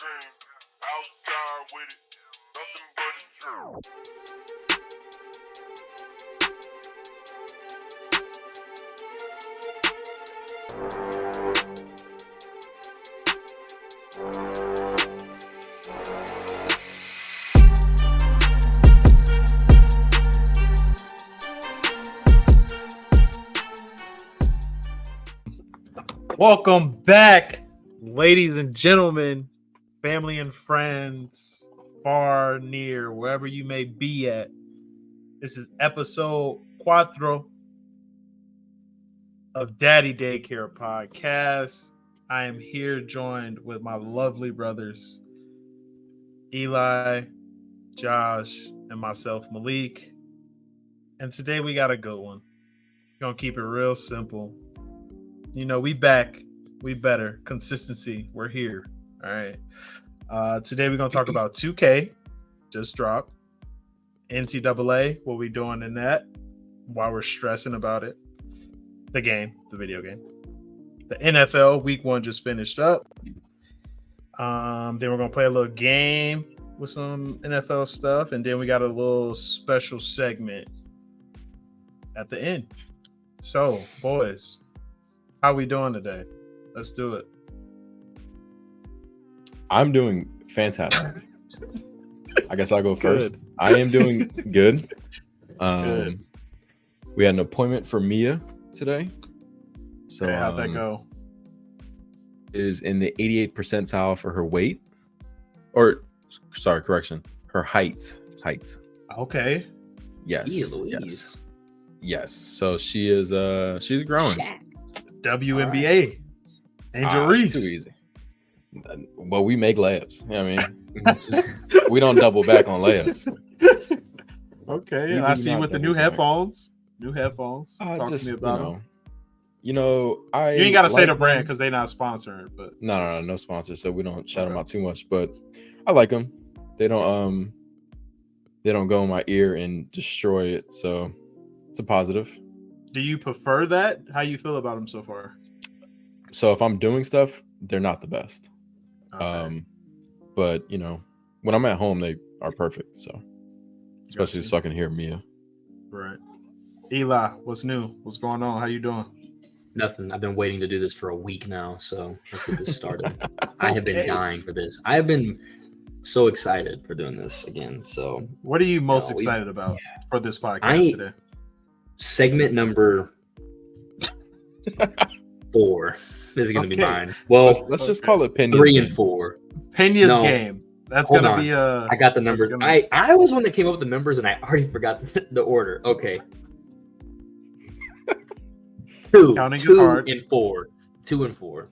dream. Outside with it, nothing but a dream. Welcome back, ladies and gentlemen, family and friends, far, near, wherever you may be at. This is episode 4 of Daddy Daycare Podcast. I am here joined with my lovely brothers, Eli, Josh, and myself, Malik. And today we got a good one. Gonna keep it real simple. You know, we back. We better. Consistency. We're here. All right. Today we're going to talk about 2K. Just dropped. NCAA. What we doing in that while we're stressing about it. The game. The video game. The NFL. Week 1 just finished up. Then we're going to play a little game with some NFL stuff. And then we got a little special segment at the end. So, boys. How we doing today? Let's do it. I'm doing fantastic. I guess I'll go first. I am doing good. Good. We had an appointment for Mia today. So Okay, how'd that go? Is in the 88th percentile for her weight. Or sorry, correction. Her height. Okay. Yes. Louise. Yes. So she is she's growing. WNBA. Angel Reese. Too easy. Well, we make layups. You know what I mean? We don't double back on layups. Okay. We I do see not with the double new back. headphones. Talk Just, to me about them. you You ain't got to say like the brand them. because they're not sponsoring. But No sponsor, so we don't shout them out too much. But I like them. They don't go in my ear and destroy it. So it's a positive. do you prefer that? How you feel about them so far? So if I'm doing stuff, they're not the best. Okay. But you know, when I'm at home, they are perfect. So especially Gotcha. so I can hear Mia. Right. Eli, what's new? What's going on? How you doing? Nothing. I've been waiting to do this for a week now, so let's get this started. I have been Okay. dying for this. I have been so excited for doing this again. So What are you most No, excited about for this podcast today? segment number 4 is going to be Okay. mine. Well, Let's just okay. call it Pena's 3 and game. 4. Pena's No. game. That's Hold gonna on. be a. I got the numbers. gonna- I was one that came up with the numbers, and I already forgot the order. Okay. 2, Counting is 2 hard. and 4. 2 and 4.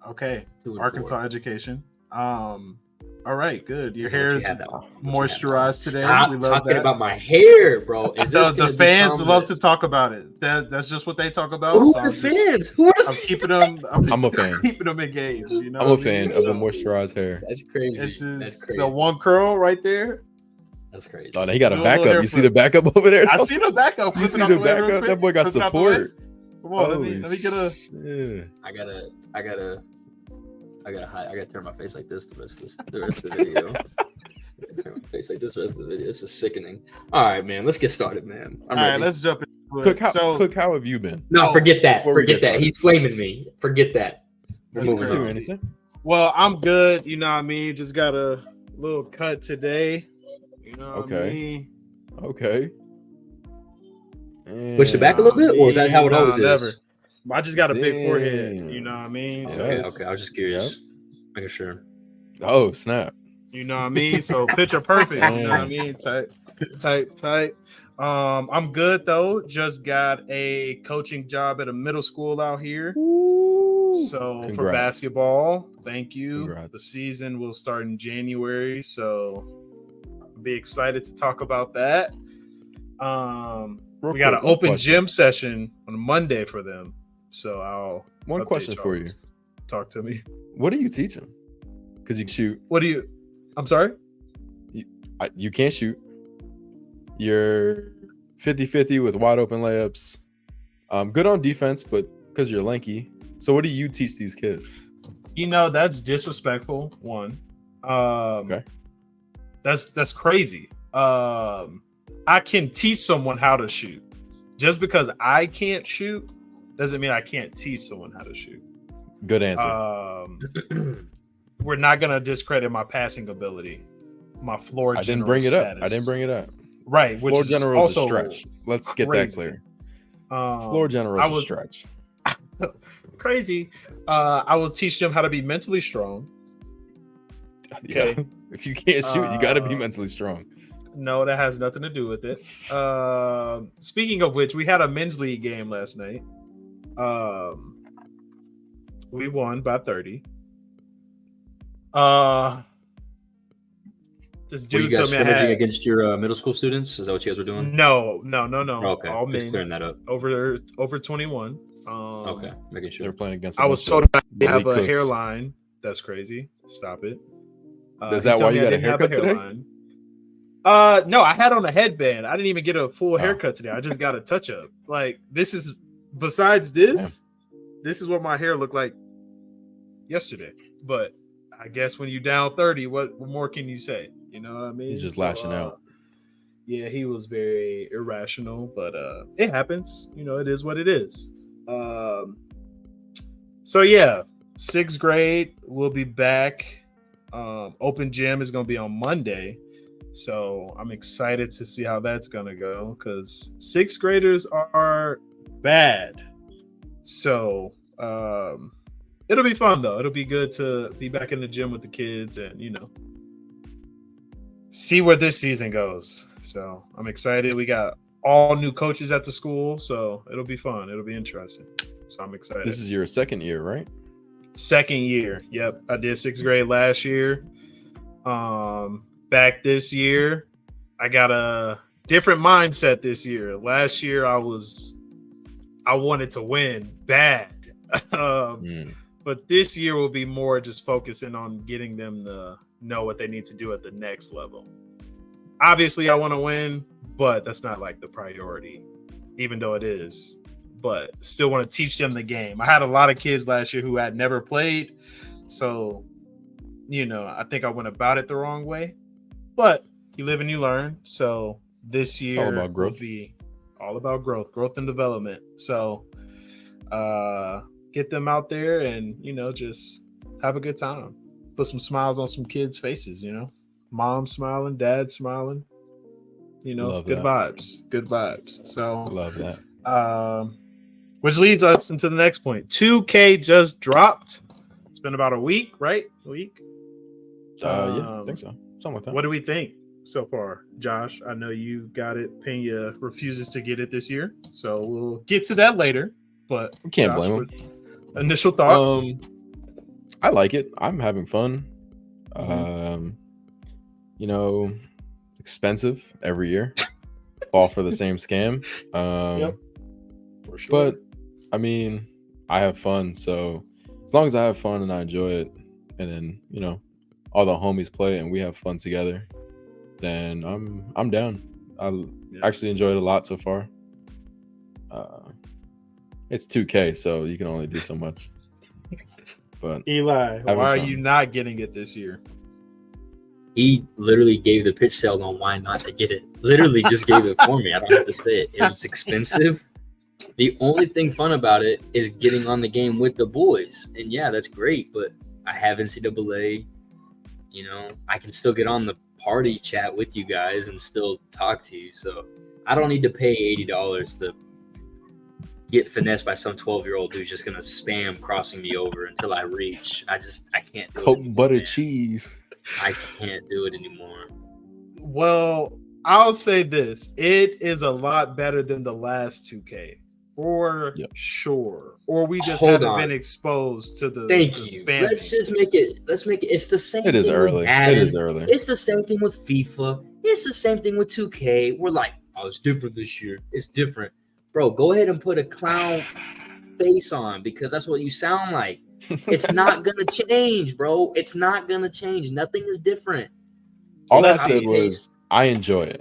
Okay. 2 and Arkansas 4. education. All right, good. Your What hair you is had that one? moisturized today. Stop We love talking that. about my hair, bro. Is this The fans love to talk about it. That's just what they talk about. Who so are the I'm just- fans? Who are the I'm keeping them. I'm a fan. Keeping them engaged. You know, I'm a what I fan mean? of the moisturized hair. That's crazy. This That's is crazy. the one curl right there. That's crazy. Oh, he got Do a a little backup. hair You see flip. the backup over there? I see the backup. You Flip see it out the the way real backup? quick. That boy got Flip it out the way. support. Come on, let Holy me get a. shit. I gotta turn my face like this the rest of the video. Turn my face like this the rest of the video. This is sickening. All right, man. Let's get started, man. I'm All right, ready. let's jump into it. Cook, how have you been? No, forget that. Before we Forget get that. started. He's flaming me. Forget that. We're That's moving crazy. Do on. anything? well, I'm good. You know what I mean? Just got a little cut today. You know what I Okay. mean? Okay. Push it back a little bit, or is that how it Nah, always never. is? I just got a big forehead. Damn. You know what I mean? So Okay, Yes. okay. I was just curious. Making sure. Oh, snap. you know what I mean? So picture perfect. You know what I mean? Tight. I'm good though. Just got a coaching job at a middle school out here. So for Congrats. basketball, thank you. Congrats. The season will start in January, so I'll be excited to talk about that. We got an open gym session on Monday for them, so I'll One update question y'all. for you. Talk to me. What do you teach him? Because you can shoot. What do you? I'm sorry. You can't shoot. You're 50-50 with wide open layups. Good on defense, but because you're lanky. So what do you teach these kids? You know, that's disrespectful. One. Okay. That's crazy. I can teach someone how to shoot. Just because I can't shoot doesn't mean I can't teach someone how to shoot. Good answer. We're not gonna discredit my passing ability, my floor. I didn't bring it up. Right, which Floor is general is a also stretch. Let's get crazy. that clear. Floor general is a stretch. Crazy. I will teach them how to be mentally strong. Okay. Yeah. If you can't shoot, you got to be mentally strong. No, that has nothing to do with it. Speaking of which, we had a men's league game last night. We won by 30. This Were dude you guys told me I scrimmaging had against your middle school students? Is that what you guys were doing? no. Oh, okay, All just men clearing that up. over 21. Okay, making They're sure. playing against. I was bunch told of I have Malik a Cooks. hairline. That's crazy. Stop it. Is He that told why me you I got a didn't have haircut today? hairline. No, I had on a headband. I didn't even get a full haircut today. I just got a touch up. Like this is besides this, this is what my hair looked like yesterday. But I guess when you down 30, what more can you say? You know what I mean? He's just lashing out. Yeah, he was very irrational, but it happens. You know, it is what it is. So yeah, 6th grade will be back. Open gym is going to be on Monday. So I'm excited to see how that's going to go because 6th graders are bad. So it'll be fun, though. It'll be good to be back in the gym with the kids and, you know, see where this season goes. So I'm excited. We got all new coaches at the school. So it'll be fun. It'll be interesting. So I'm excited. This is your second year, right? Second year. Yep. I did 6th grade last year. Back this year, I got a different mindset this year. Last year, I wanted to win bad. But this year will be more just focusing on getting them to know what they need to do at the next level. Obviously, I want to win, but that's not like the priority, even though it is. But still want to teach them the game. I had a lot of kids last year who had never played. So, you know, I think I went about it the wrong way. But you live and you learn. So this year all about growth. will be all about growth and development. So get them out there and, you know, just have a good time. Put some smiles on some kids' faces, you know. Mom smiling, dad smiling. You know, Love good that. vibes. Good vibes. So Love that. Which leads us into the next point. 2K just dropped. It's been about a week, right? A week? Yeah, I think so. Something like that. What do we think so far, Josh? I know you got it. Pena refuses to get it this year, so we'll get to that later. But You can't Josh, blame him. what- Initial thoughts? I like it. I'm having fun. Mm-hmm. You know, expensive every year. Fall for the same scam. Yep. For sure. But I mean, I have fun. So as long as I have fun and I enjoy it, and then, you know, all the homies play and we have fun together, then I'm down. I actually enjoyed it a lot so far. It's 2K, so you can only do so much. But Eli, having why are fun. you not getting it this year? He literally gave the pitch sale on why not to get it. Literally just gave it for me. I don't have to say it. It was expensive. The only thing fun about it is getting on the game with the boys. And yeah, that's great, but I have NCAA. You know, I can still get on the party chat with you guys and still talk to you. So I don't need to pay $80 to get finessed by some 12-year-old who's just going to spam crossing me over until I reach. I can't do Coke it anymore, butter man. cheese. I can't do it anymore. Well, I'll say this. It is a lot better than the last 2K. For sure. Or we just Hold haven't on. been exposed to the, Thank the you. spam. Let's make it. It's the same It is thing with early. It Madden. is early. It's the same thing with FIFA. It's the same thing with 2K. We're like, oh, it's different this year. It's different. Bro, go ahead and put a clown face on because that's what you sound like. It's not going to change, bro. It's not going to change. Nothing is different. All I Let's said see. was I enjoy it.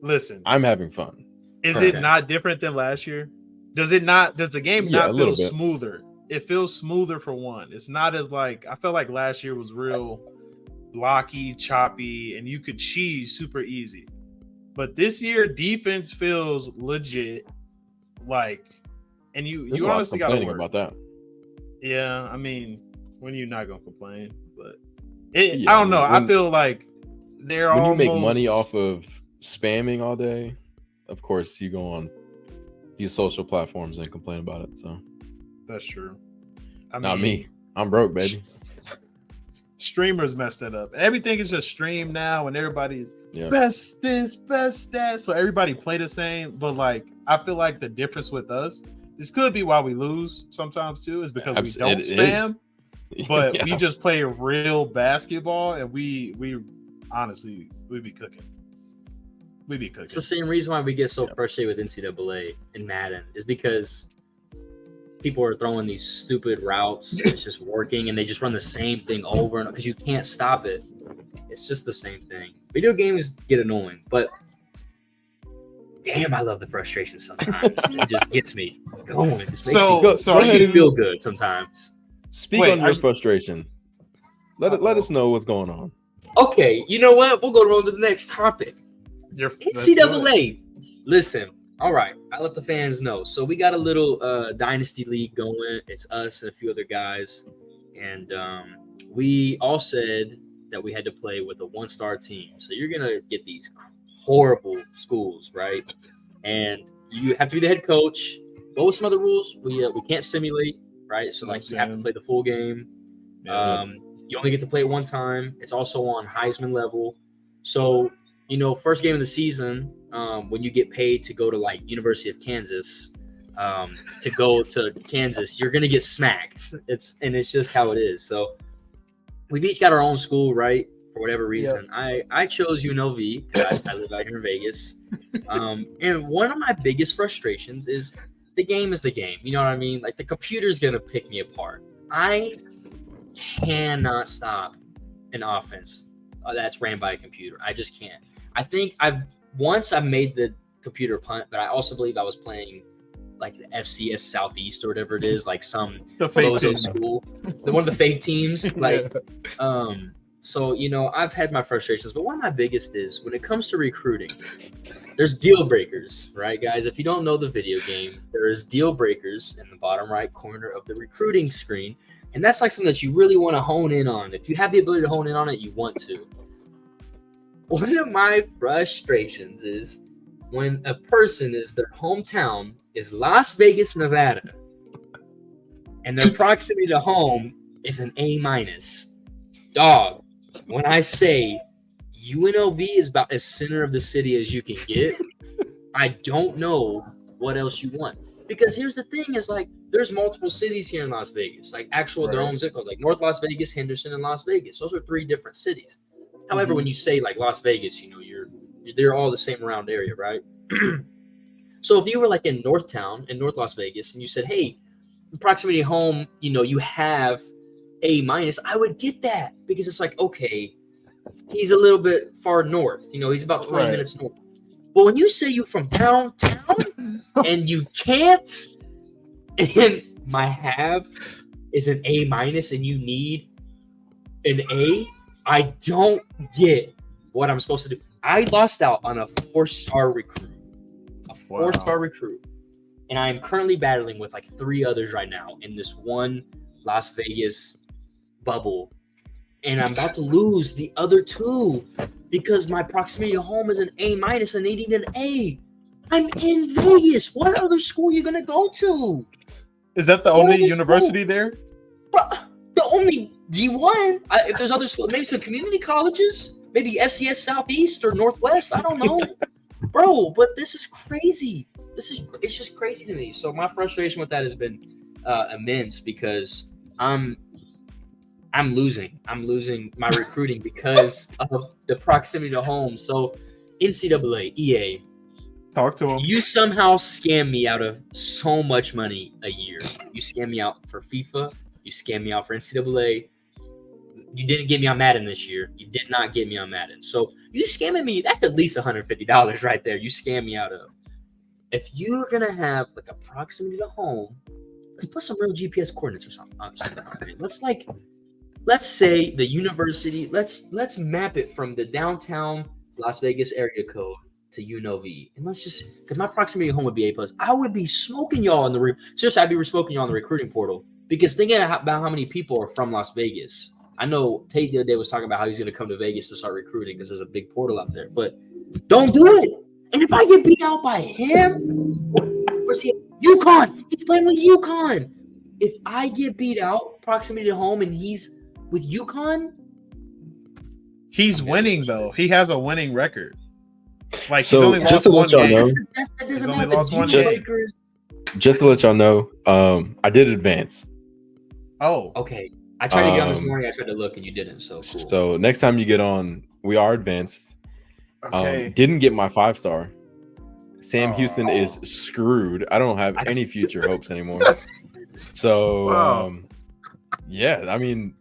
Listen, I'm having fun. is Okay. it not different than last year? Does the game Yeah, a not little feel bit. smoother? It feels smoother for one. It's not as like I felt like last year was real blocky, choppy, and you could cheese super easy. But this year, defense feels legit. Like, and There's you a lot of honestly got to complaining work. about that. Yeah, I mean, when you're not gonna complain, but Yeah, I don't know. I when- feel like they're When you almost make money off of spamming all day, of course you go on these social platforms and complain about it. So That's true. I not mean, me. I'm broke, baby. Streamers messed that up. Everything is just streamed now, and everybody Yeah. best this, best that. So everybody play the same. But like, I feel like the difference with us, this could be why we lose sometimes too, is because we don't It is. spam, but Yeah. we just play real basketball, and we honestly we be cooking. We be cooking. It's the same reason why we get so frustrated with NCAA and Madden is because people are throwing these stupid routes. And it's just working, and they just run the same thing over and because you can't stop it. It's just the same thing. Video games get annoying, but damn, I love the frustration sometimes. It just gets me going. It just makes me feel good sometimes. Speak Wait, on your frustration. Let us know what's going on. Okay, you know what? We'll go on to the next topic. NCAA. Listen, all right. I let the fans know. So we got a little dynasty league going. It's us and a few other guys, and we all said that we had to play with a one-star team. So you're gonna get these horrible schools, right? And you have to be the head coach. What was some other rules? We can't simulate, right? So like you have to play the full game. You only get to play it one time. It's also on Heisman level. So, first game of the season, when you get paid to go to like University of Kansas, to go to Kansas, you're gonna get smacked. It's just how it is. So we've each got our own school, right? For whatever reason, I chose UNLV because I live out here in Vegas. And one of my biggest frustrations is the game is the game. You know what I mean? Like the computer's gonna pick me apart. I cannot stop an offense that's ran by a computer. I just can't. I think I've made the computer punt, but I also believe I was playing like the FCS Southeast or whatever it is, like some bozo school, one of the fake teams. Like, so I've had my frustrations, but one of my biggest is when it comes to recruiting. There's deal breakers, right, guys? If you don't know the video game, there is deal breakers in the bottom right corner of the recruiting screen. And that's like something that you really want to hone in on. If you have the ability to hone in on it, you want to. One of my frustrations is when a person is their hometown is Las Vegas, Nevada, and their proximity to home is an A-. Dog, when I say UNLV is about as center of the city as you can get, I don't know what else you want. Because here's the thing is like there's multiple cities here in Las Vegas, like actual their own zip codes, like North Las Vegas, Henderson, and Las Vegas. Those are three different cities. However, when you say like Las Vegas, they're all the same around area, right? So if you were like in Northtown in North Las Vegas and you said, hey, proximity home, you have A-, I would get that because it's like, okay, he's a little bit far north, he's about 20 minutes north. But when you say you from town and you can't, and my have is an A- and you need an A, I don't get what I'm supposed to do. I lost out on a 4-star recruit. A 4-star recruit. And I am currently battling with like 3 others right now in this one Las Vegas bubble. And I'm about to lose the other 2 because my proximity to home is an A- and they need an A. I'm in Vegas. What other school are you going to go to? Is that the only university there? The only D1. If there's other schools, maybe some community colleges, maybe FCS Southeast or Northwest. I don't know. Bro, but this is crazy. It's just crazy to me. So my frustration with that has been immense because I'm losing. I'm losing my recruiting because of the proximity to home. So NCAA, EA, talk to him. You somehow scam me out of so much money a year. You scam me out for FIFA. You scam me out for NCAA. You didn't get me on Madden this year. You did not get me on Madden. So you scamming me. That's at least $150 right there. You scam me out of. If you're gonna have like a proximity to home, let's put some real GPS coordinates or something. Let's like let's say the university. Let's map it from the downtown Las Vegas area code to UNLV, and let's just because my proximity home would be A+. I would be smoking y'all in the seriously. I'd be smoking y'all in the recruiting portal because thinking about how many people are from Las Vegas. I know Tate the other day was talking about how he's going to come to Vegas to start recruiting because there's a big portal out there. But don't do it. And if I get beat out by him, where's he? UConn. He's playing with UConn. If I get beat out, proximity to home, and he's with UConn, he's winning though. He has a winning record. Like So, he's only just lost to let one y'all game. know- that He's doesn't only matter. lost one game. Lakers. Just to let y'all know, I did advance. Oh, Okay. I tried to get on this Um, morning. I tried to look, and you didn't. So cool. So next time you get on, we are advanced. okay. Didn't get my 5-star. Sam Aw. Houston is screwed. I don't have any future hopes anymore. So Wow. yeah, I mean,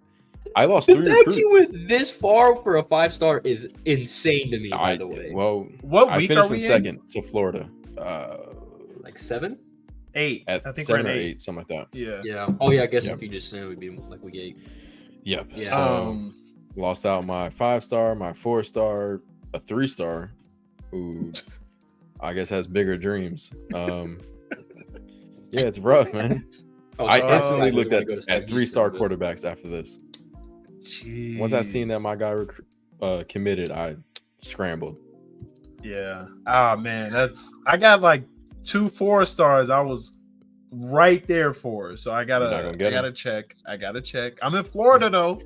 I lost The 3 fact recruits. you went this far for a 5-star is insane to me. By the way, Well, What I week finished are in we in? second to Florida. like 7. 8. At I think we're 7 in or 8. 8, something like that. Yeah. Yeah. Oh yeah. I guess Yep. if you just said we'd be like week 8. Yep. Yeah. So lost out my 5-star, my 4-star, a 3-star, who I guess has bigger dreams. Yeah, it's rough, man. Oh, I so instantly I was looked gonna at, go to Sam at 3-star Houston, but- quarterbacks after this. Once I seen that Jeez. my guy committed, I scrambled. Yeah. Oh man, I got like 2 4-stars. I was right there for. So I You're not gotta gonna get 'em. check. I gotta check. I'm in Florida though.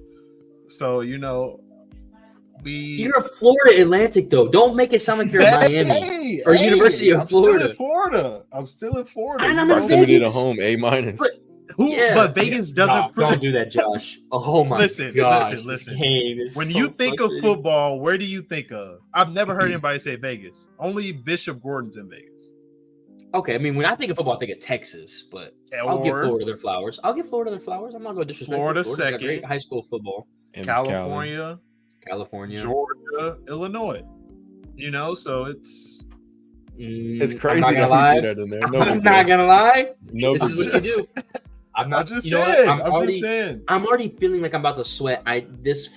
So You're a Florida Atlantic though. Don't make it sound like you're in Miami. or University of Florida. I'm still in Florida. And you I'm know? in Proximity to Vegas. home, A-. But Vegas doesn't Don't do that, Josh. Oh my Listen, gosh. listen. This game is When so you think of frustrating. football, where do you think of? I've never heard anybody say Vegas. Only Bishop Gordon's in Vegas. Okay, I mean, when I think of football, I think of Texas, but I'll give Or Florida their flowers. I'm not going to disrespect Florida Florida's got second. great high school football. And California, California. Georgia, Illinois. So it's It's I'm crazy not that gonna he lie. threw that in there. No I'm big not deal. gonna lie. No This is big what deal. you do. I'm not. I'm just you know what? saying. I'm I'm already, just saying. I'm already feeling like I'm about to sweat. Just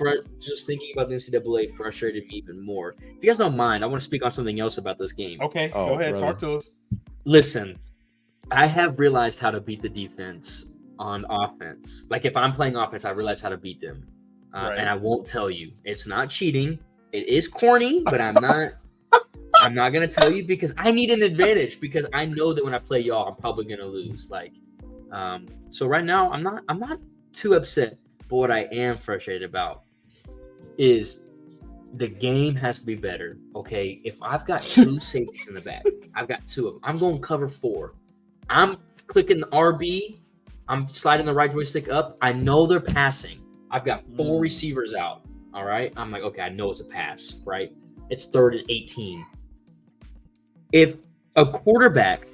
thinking about the NCAA frustrated me even more. If you guys don't mind, I want to speak on something else about this game. Okay, Oh, go ahead, brother. talk to us. Listen, I have realized how to beat the defense on offense. Like if I'm playing offense, I realize how to beat them, Right. and I won't tell you. It's not cheating. It is corny, but I'm not. I'm not gonna tell you because I need an advantage because I know that when I play y'all, I'm probably gonna lose. So right now I'm not too upset, but what I am frustrated about is the game has to be better. Okay, if I've got 2 safeties in the back, I've got 2 of them. I'm going cover 4. I'm clicking the RB. I'm sliding the right joystick up. I know they're passing. I've got 4 receivers out. All right, I'm like, okay, I know it's a pass. Right, it's 3rd and 18. If a quarterback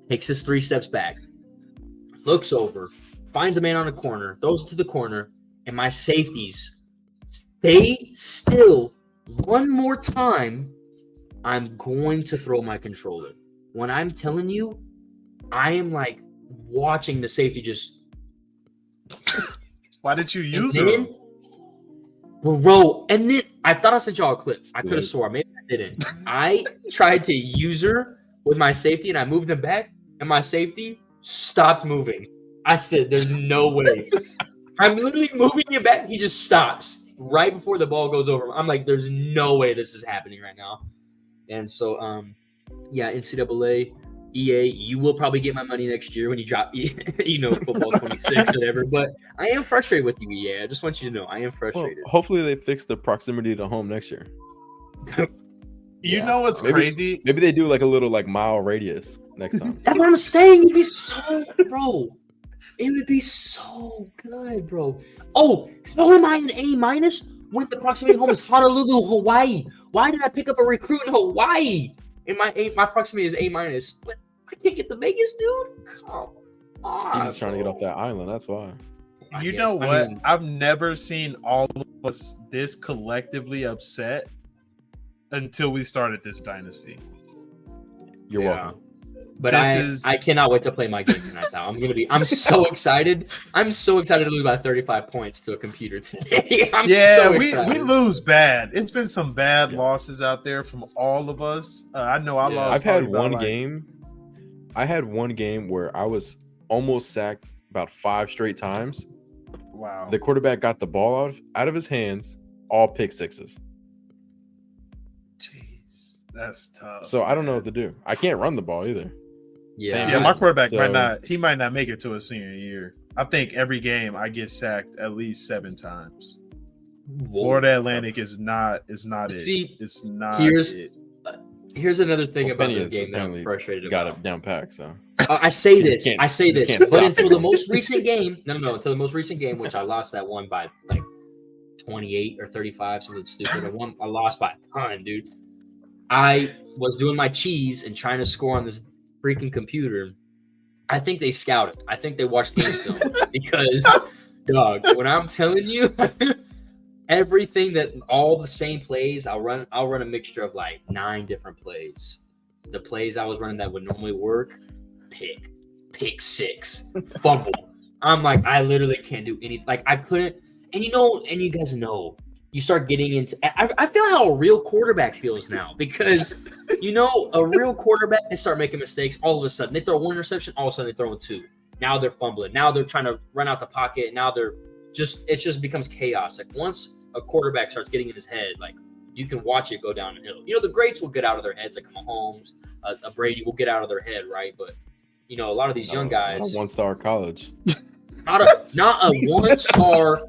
takes his 3 steps back, looks over, finds a man on a corner, throws it to the corner, and my safeties stay still one more time, I'm going to throw my controller. When I'm telling you, I am like watching the safety just. Why did you And use then, it? bro, and then I thought I sent y'all a clip. I could have Right. swore. Maybe I didn't. I tried to use her with my safety, and I moved him back, and my safety stopped moving. I said, "There's no way." I'm literally moving him back. He just stops right before the ball goes over him. I'm like, "There's no way this is happening right now." And so, yeah, NCAA, EA, you will probably get my money next year when you drop, football 26 or whatever. But I am frustrated with you, EA. I just want you to know I am Well, frustrated. hopefully they fix the proximity to home next year. You Yeah. know what's Maybe- crazy? Maybe they do like a little like mile radius next time. That's what I'm saying. It'd be so, bro. It would be so good, bro. Oh, how am I an A minus when the proximity home is Honolulu, Hawaii? Why did I pick up a recruit in Hawaii? And my proximity is A minus, but I can't get the Vegas dude. Come on, He's just trying to get bro. off that island. That's why. You Yes, know I what? mean- I've never seen all of us this collectively upset until we started this dynasty. You're Yeah. welcome. But I cannot wait to play my game tonight. Though I'm so excited. I'm so excited to lose by 35 points to a computer today. We lose bad. It's been some bad losses out there from all of us. I know I lost. I've had one game. I had one game where I was almost sacked about 5 straight times. Wow. The quarterback got the ball out of his hands, all pick sixes. Jeez, that's tough. So I don't know what to do. I can't run the ball either. Yeah, my quarterback might not make it to a senior year. I think every game I get sacked at least 7 times. Florida Atlantic is not it. See, it's not it. Here's another thing about this game that I'm frustrated about. Got it down pack, so I say this, but until the most recent game, until the most recent game, which I lost that one by like 28 or 35, something stupid. I lost by a ton, dude. I was doing my cheese and trying to score on this freaking computer. I think they scouted. I think they watched game film because, dog, when I'm telling you. Everything that all the same plays, I'll run a mixture of like 9 different plays. The plays I was running that would normally work, pick 6, fumble. I'm like, I literally can't do anything. Like I couldn't, and you guys know, you start getting into. I feel how a real quarterback feels now because a real quarterback, they start making mistakes. All of a sudden, they throw 1 interception. All of a sudden, they throw 2. Now they're fumbling. Now they're trying to run out the pocket. Now it just becomes chaos. Like once a quarterback starts getting in his head, like you can watch it go downhill. The greats will get out of their heads, like Mahomes, a Brady will get out of their head, right? But a lot of these young guys, not a 1-star college, not a 1-star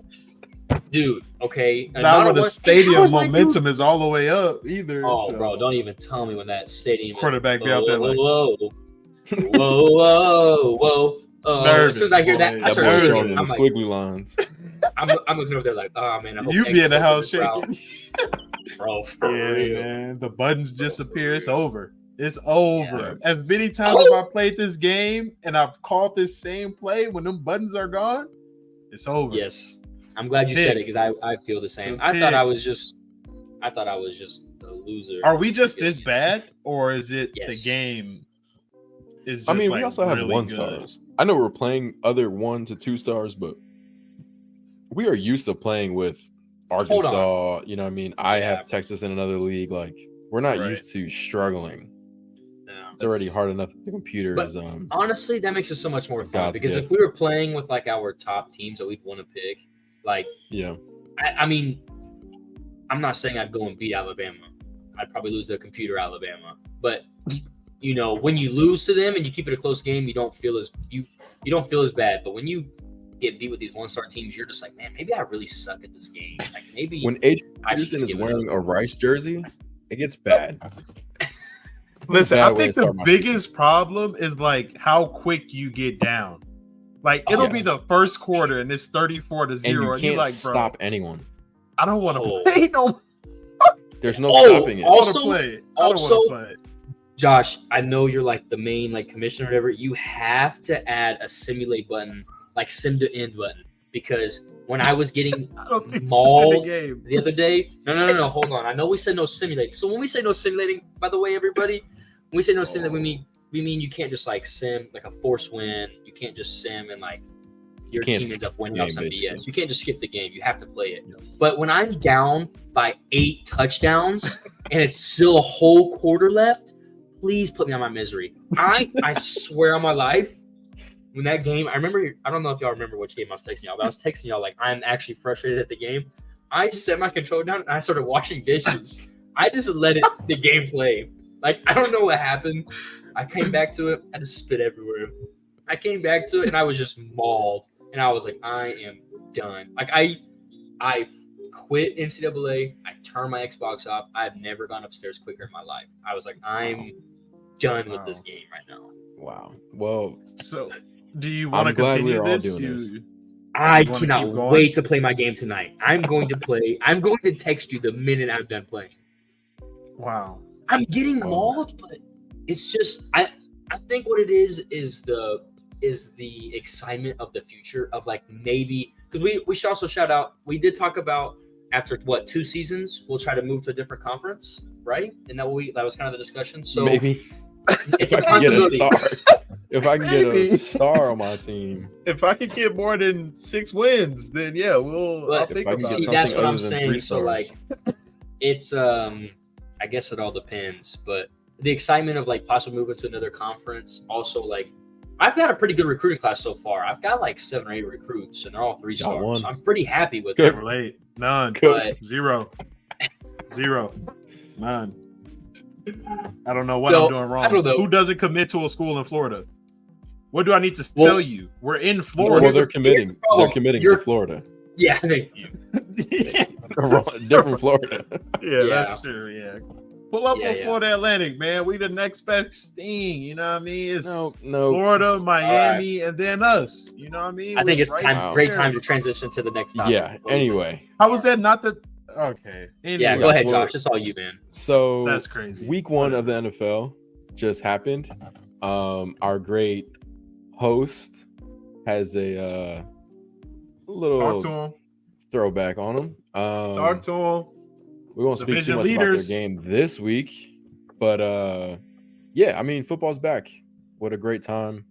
dude. Okay, not when the stadium momentum is all the way up either. Oh, so. Bro, don't even tell me when that stadium quarterback be out there like whoa. As soon as I hear that, I start shaking. I'm squiggly lines. I'm looking over there like, oh man, I hope you be in the house shaking. Bro, for real. Man, the buttons disappear. It's over. It's over. Yeah. As many times as I played this game and I've called this same play, when them buttons are gone, it's over. Yes, I'm glad you said it because I feel the same. I thought I was just a loser. Are we just this bad, or is it the game? Is just we also have 1-stars. I know we're playing other 1 to 2 stars, but we are used to playing with Arkansas. You know what I mean? I have Texas in another league. Like we're not used to struggling. No, it's already hard enough with the computers. But honestly, that makes it so much more fun because if we were playing with like our top teams that we'd want to pick, like I mean, I'm not saying I'd go and beat Alabama. I'd probably lose to computer Alabama, but. When you lose to them and you keep it a close game, you don't feel as bad. But when you get beat with these 1-star teams, you're just like, man, maybe I really suck at this game. Like maybe when Adrian Peterson is wearing a Rice jersey, it gets bad. Listen, I think the biggest problem is like how quick you get down. Like it'll be the first quarter and it's 34-0, and you can't like, stop anyone. I don't want to play no. There's no stopping it. I want to play it. Josh, I know you're like the main commissioner or whatever. You have to add a simulate button, like sim to end button, because when I was getting mauled the other day, no, hold on. I know we said no simulating. So when we say no simulating, by the way, everybody, when we say no simulating, we mean you can't just like sim like a force win. You can't just sim and like your team ends up winning off some BS. You can't just skip the game. You have to play it. But when I'm down by 8 touchdowns and it's still a whole quarter left. Please put me on my misery. I swear on my life, when that game, I don't know if y'all remember which game I was texting y'all, but I was texting y'all like, I'm actually frustrated at the game. I set my controller down and I started washing dishes. I just let the game play. Like, I don't know what happened. I came back to it. I just spit everywhere. I came back to it and I was just mauled. And I was like, I am done. Like, I quit NCAA. I turned my Xbox off. I've never gone upstairs quicker in my life. I was like, I'm done with this game right now. Wow. Well, so do you want to continue this? I cannot wait to play my game tonight. I'm going to play. I'm going to text you the minute I'm done playing. Wow. I'm getting mauled, but it's just I think what it is the excitement of the future of like maybe because we should also shout out. We did talk about after 2 seasons we'll try to move to a different conference, right? And that was kind of the discussion. So maybe It's If a I can get a possibility. star, if I can get Maybe. a star on my team, If I can get more than 6 wins, then yeah, I'll But think if I can about get see, it. that's something what other I'm than saying. 3 So stars. like, it's I guess it all depends, but the excitement of like possibly moving to another conference, also like. I've got a pretty good recruiting class so far. I've got like 7 or 8 recruits, and they're all 3 Got stars. one. So I'm pretty happy with Can't it. relate. None. Good. But 0. 0. None. I don't know what So, I'm doing wrong. I don't know. Who doesn't commit to a school in Florida? What do I need to Well- tell you? We're in Well, Florida. here's they're a- committing. here's the problem. They're committing You're- to Florida. yeah, thank you. Different Florida. Yeah, Yeah. that's true. Yeah. Pull up Yeah, on yeah. Florida Atlantic, man. We the next best thing. You know what I mean? It's No. Florida, Miami, and then us. You know what I mean? I think We're it's right time. Wow. Great there. time to transition to the next topic. Yeah. Anyway, How was that not the okay? Anyway, Yeah, go Yeah, ahead, Florida- Josh. It's all you, man. so That's crazy. Week 1 of the NFL just happened. Our great host has a little Talk to him. throwback on him. Talk to him. We won't speak too Division much leaders. about their game this week, but yeah, I mean, football's back. What a great time.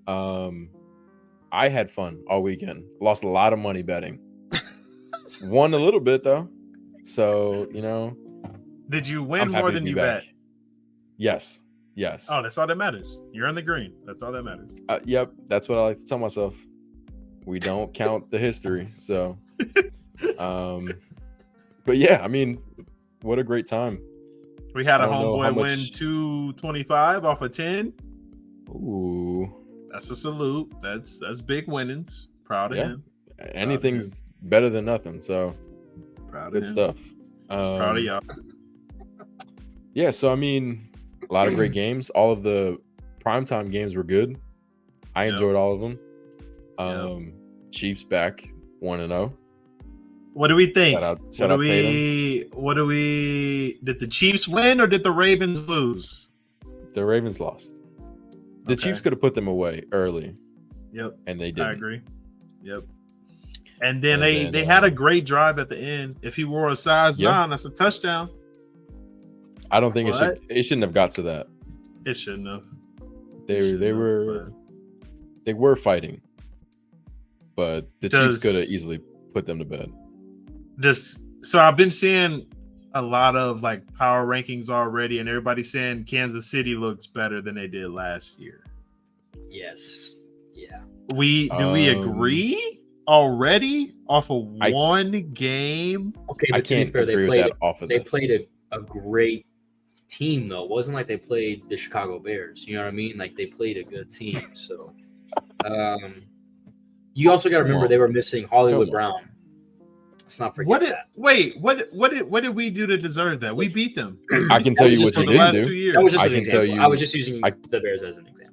I had fun all weekend. Lost a lot of money betting. Won a little bit though. So, Did you I'm win happy more to than be you back. bet? Yes. Oh, that's all that matters. You're in the green. That's all that matters. Yep, that's what I like to tell myself. We don't count the history. So but yeah, I mean, what a great time. We had I a don't know how homeboy win much- 225 off of 10. Ooh. That's a salute. That's big winnings. Proud of Yeah. him. Anything's better than nothing. So Proud of good him. stuff. Proud of y'all. Yeah, so I mean, a lot of great games. All of the primetime games were good. I Yep. enjoyed all of them. Yep. Chiefs back 1-0. What do we think? Shout out Tatum. Did the Chiefs win or did the Ravens lose? The Ravens lost. The Okay. Chiefs could have put them away early, Yep. and they I didn't. agree. Yep. And then And they then, had a great drive at the end. If he wore a size Yeah. 9, that's a touchdown. I don't think What? it shouldn't have got to that. It shouldn't have. They shouldn't were have, fighting, but the Chiefs could have easily put them to bed. Just so I've been seeing a lot of like power rankings already, and everybody's saying Kansas City looks better than they did last year. Yes. Yeah. Do we agree already off of I- one game? Okay, I but to be can't fair, agree they with played. that off of They this. played a great team though. It wasn't like they played the Chicago Bears. You know what I mean? Like they played a good team. So, you also got to remember on. they were missing Hollywood Come on. Brown. Let's not forget What did that. what did we do to deserve that? We beat them. I can tell was you just what for you the didn't last do. 2 years. That was just I an can tell example. you- I was just using the Bears as an example.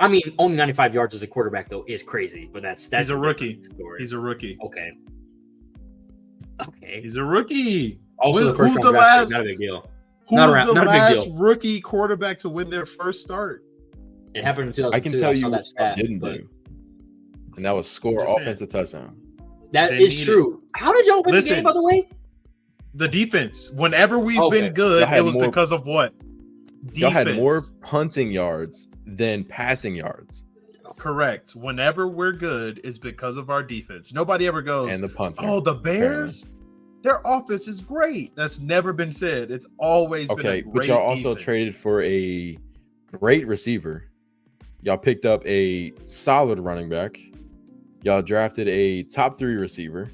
I mean, only 95 yards as a quarterback though is crazy, but that's He's a different rookie. Story. He's a rookie. Okay. Okay. He's a rookie. Also, Who's- the first who's round the draft pick, last- not a big deal. Who's Not the a big last deal. rookie quarterback to win their first start? It happened in 2002. I can tell saw you that what stat, I didn't but do, and that was score Just saying. offensive touchdown. that They is need true. How did y'all win the Listen. game, by the way? The defense. Whenever we've Okay. been good, Y'all had it was more- because of what? Y'all had Defense. more punting yards than passing yards, Correct. Whenever we're good, is because of our defense. Nobody ever goes, and the punting. "Oh, the Bears, their offense is great." That's never been said. It's always been Okay, a great but y'all also defense. traded for a great receiver. Y'all picked up a solid running back. Y'all drafted a top 3 receiver.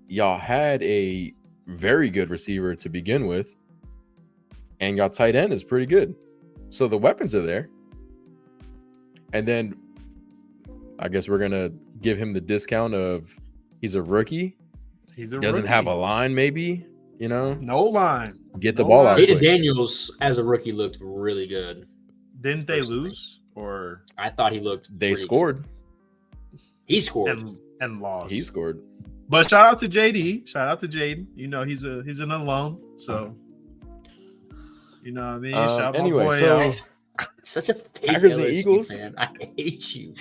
Y'all had a very good receiver to begin with. And y'all tight end is pretty good. So the weapons are there. And then I guess we're going to give him the discount of he's a rookie. He's a Doesn't rookie. have a line, maybe, no line. get the No ball line. out Jaden quick. Daniels as a rookie looked really good. Didn't they Personally. lose or I thought he looked. They pretty scored. good. He scored. and lost? He scored. But shout out to JD. Shout out to Jaden. You know he's an alum, so you know what I mean. Shout my Anyway, boy so out. Such a fake Packers and LSU Eagles. fan. I hate you.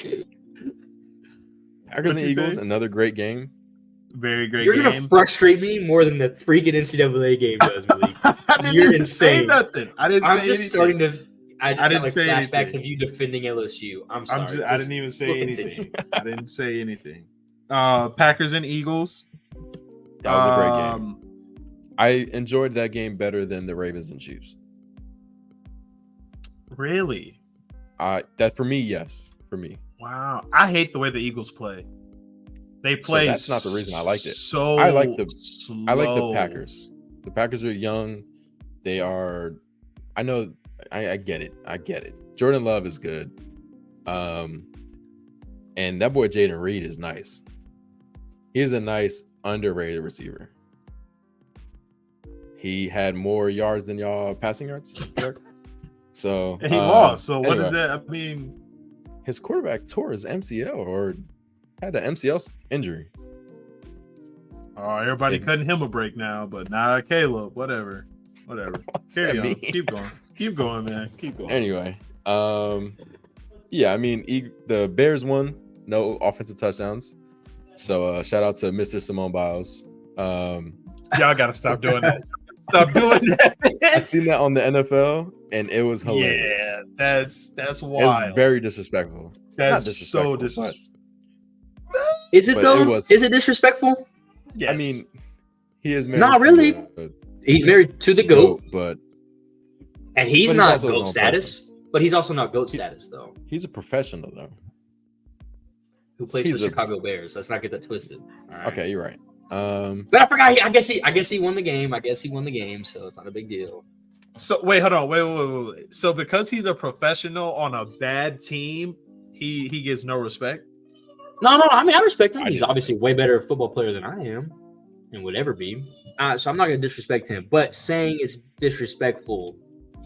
Packers and What'd you Eagles, say? another great game. Very great You're game. gonna frustrate me more than the freaking NCAA game does, Malik. I didn't You're even say insane. nothing. I didn't I'm say just anything. starting to. I just got didn't like say flashbacks anything. of you defending LSU. I'm sorry. I didn't even say we'll anything. continue. I didn't say anything. Packers and Eagles. That was a great game. I enjoyed that game better than the Ravens and Chiefs. Really? That for me, yes. For me. Wow. I hate the way the Eagles play. They play. So that's not the reason I liked it. So I like the slow. Packers. The Packers are young. They are. I know. I get it. I get it. Jordan Love is good. And that boy Jaden Reed is nice. He is a nice underrated receiver. He had more yards than y'all passing yards. So And he lost. So what anyway, is that? I mean, his quarterback tore his MCL or had an MCL injury. oh, everybody cutting him a break now, but nah, Caleb. Whatever. What's Carry that on. mean? Keep going, man. Keep going. Anyway, yeah, I mean, the Bears won, no offensive touchdowns. So shout out to Mr. Simone Biles. Y'all gotta stop doing that. Stop doing that. I seen that on the NFL, and it was hilarious. Yeah, that's It's wild. very disrespectful. That's Not so disrespectful, disrespectful. Is it But though? it was- Is it disrespectful? Yes. I mean, he is married. Not to really. a He's married to the GOAT, but and he's But he's not also his GOAT own status. But he's also not GOAT status though. he's a professional though. Who plays He's for a- Chicago Bears? Let's not get that twisted. All right. Okay, you're right. But I forgot. I guess he won the game. So it's not a big deal. So wait, hold on. Wait. So because he's a professional on a bad team, he gets no respect. No. I mean, I respect him. I He's didn't obviously a way better football player than I am, and would ever be. So I'm not going to disrespect him. But saying it's disrespectful,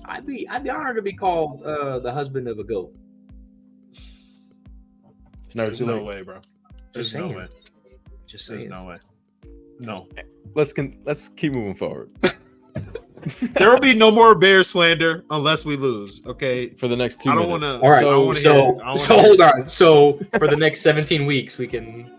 I'd be honored to be called the husband of a GOAT. It's never There's too no late. way, bro. Just There's no saying. way. Just There's saying. no way. No. Let's keep moving forward. There will be no more Bear slander unless we lose. Okay. For the next 2 I minutes. don't wanna- All right. I So, wanna So, hear it. I wanna so hear hold on. So for the next 17 weeks, we can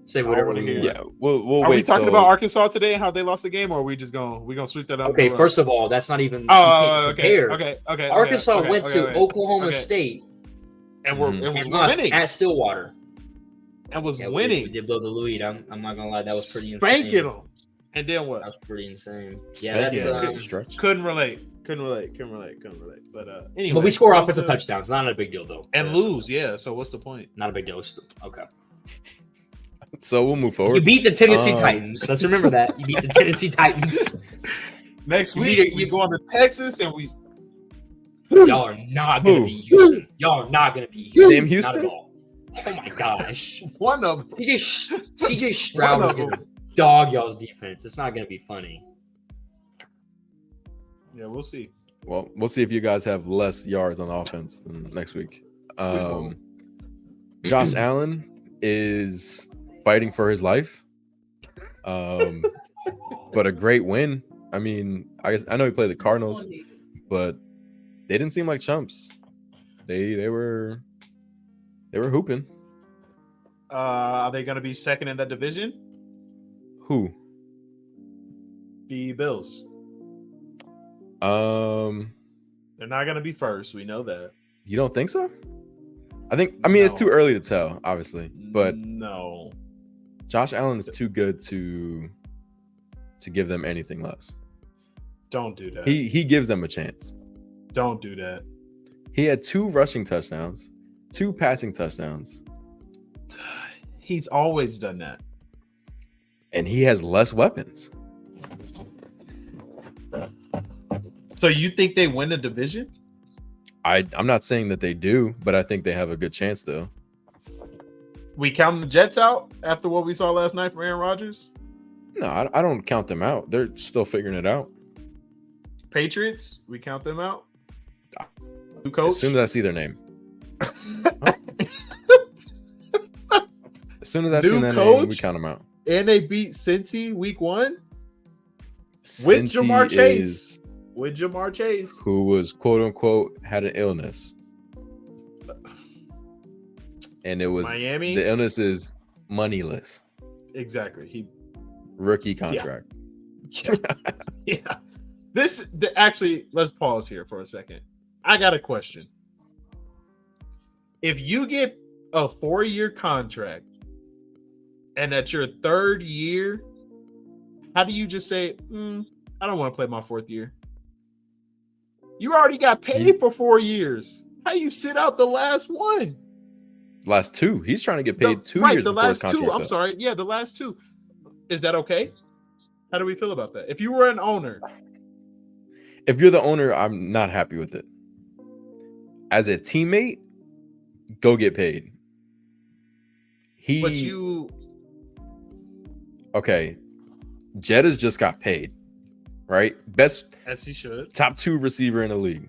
say whatever wanna we hear want. it. yeah, we'll Are wait. we talking till- about Arkansas today and how they lost the game, or are we just gonna sweep that up? Okay, first of all, that's not even. you Oh, can't okay. compare. Arkansas went to Oklahoma Okay. State and we're Mhm. and was and lost winning. at Stillwater. And was Yeah, we winning. did blow the lead. I'm not gonna lie, that was pretty insane. Spanking them. And then That what? was pretty insane. Yeah, Spanking that's. it, stretch. Couldn't relate. But anyway. But we score what's offensive the- touchdowns. Not a big deal though. and Yeah, lose. Yeah. So what's the point? Not a big deal. Okay. So we'll move You forward. beat the Tennessee Um, Titans. Let's remember that. You beat the Tennessee Titans. Next You week beat it- we go on to Texas and we. Y'all are not gonna Who? be Houston. Y'all are not gonna be Houston. Damn Not Houston? at all. Oh my gosh. One of them. CJ Stroud One is of them. gonna dog y'all's defense. It's not gonna be funny. Yeah, we'll see. Well, we'll see if you guys have less yards on offense than next week. won't. Josh Allen is fighting for his life. But a great win. I mean, I know he played the Cardinals, but they didn't seem like chumps. They were hooping. Are they gonna be second in that division? Who? The Bills. They're not gonna be first. We know that. You don't think so? I mean it's No. too early to tell, obviously, but no. Josh Allen is too good to give them anything less. Don't do that. He gives them a chance. Don't do that. He had 2 rushing touchdowns, 2 passing touchdowns, He's always done that. and he has less weapons. So you think they win the division? I'm not saying that they do, but I think they have a good chance though. We counting the Jets out after what we saw last night from Aaron Rodgers? No, I don't count them out. They're still figuring it out. Patriots, we count them out. New coach. As soon as I see their name. As soon as I see New that name, we coach? count them out. And they beat Cincy week 1 with Cincy Jamar Chase. is- With Jamar Chase. who was quote unquote had an illness. And it was Miami. the illness is moneyless. exactly. Rookie contract. Yeah. Actually, let's pause here for a second. I got a question. If you get a 4-year contract and at your 3rd year, how do you just say, I don't want to play my 4th year? You already got paid for 4 years. How you sit out the last one? Last 2. He's trying to get paid 2 years the before his last 2. contract's I'm up. sorry. Yeah, the last 2. Is that okay? How do we feel about that? If you were an owner. If you're the owner, I'm not happy with it. As a teammate, go get paid. Okay. Jetta's just got paid, right? Best, as he should, top 2 receiver in the league.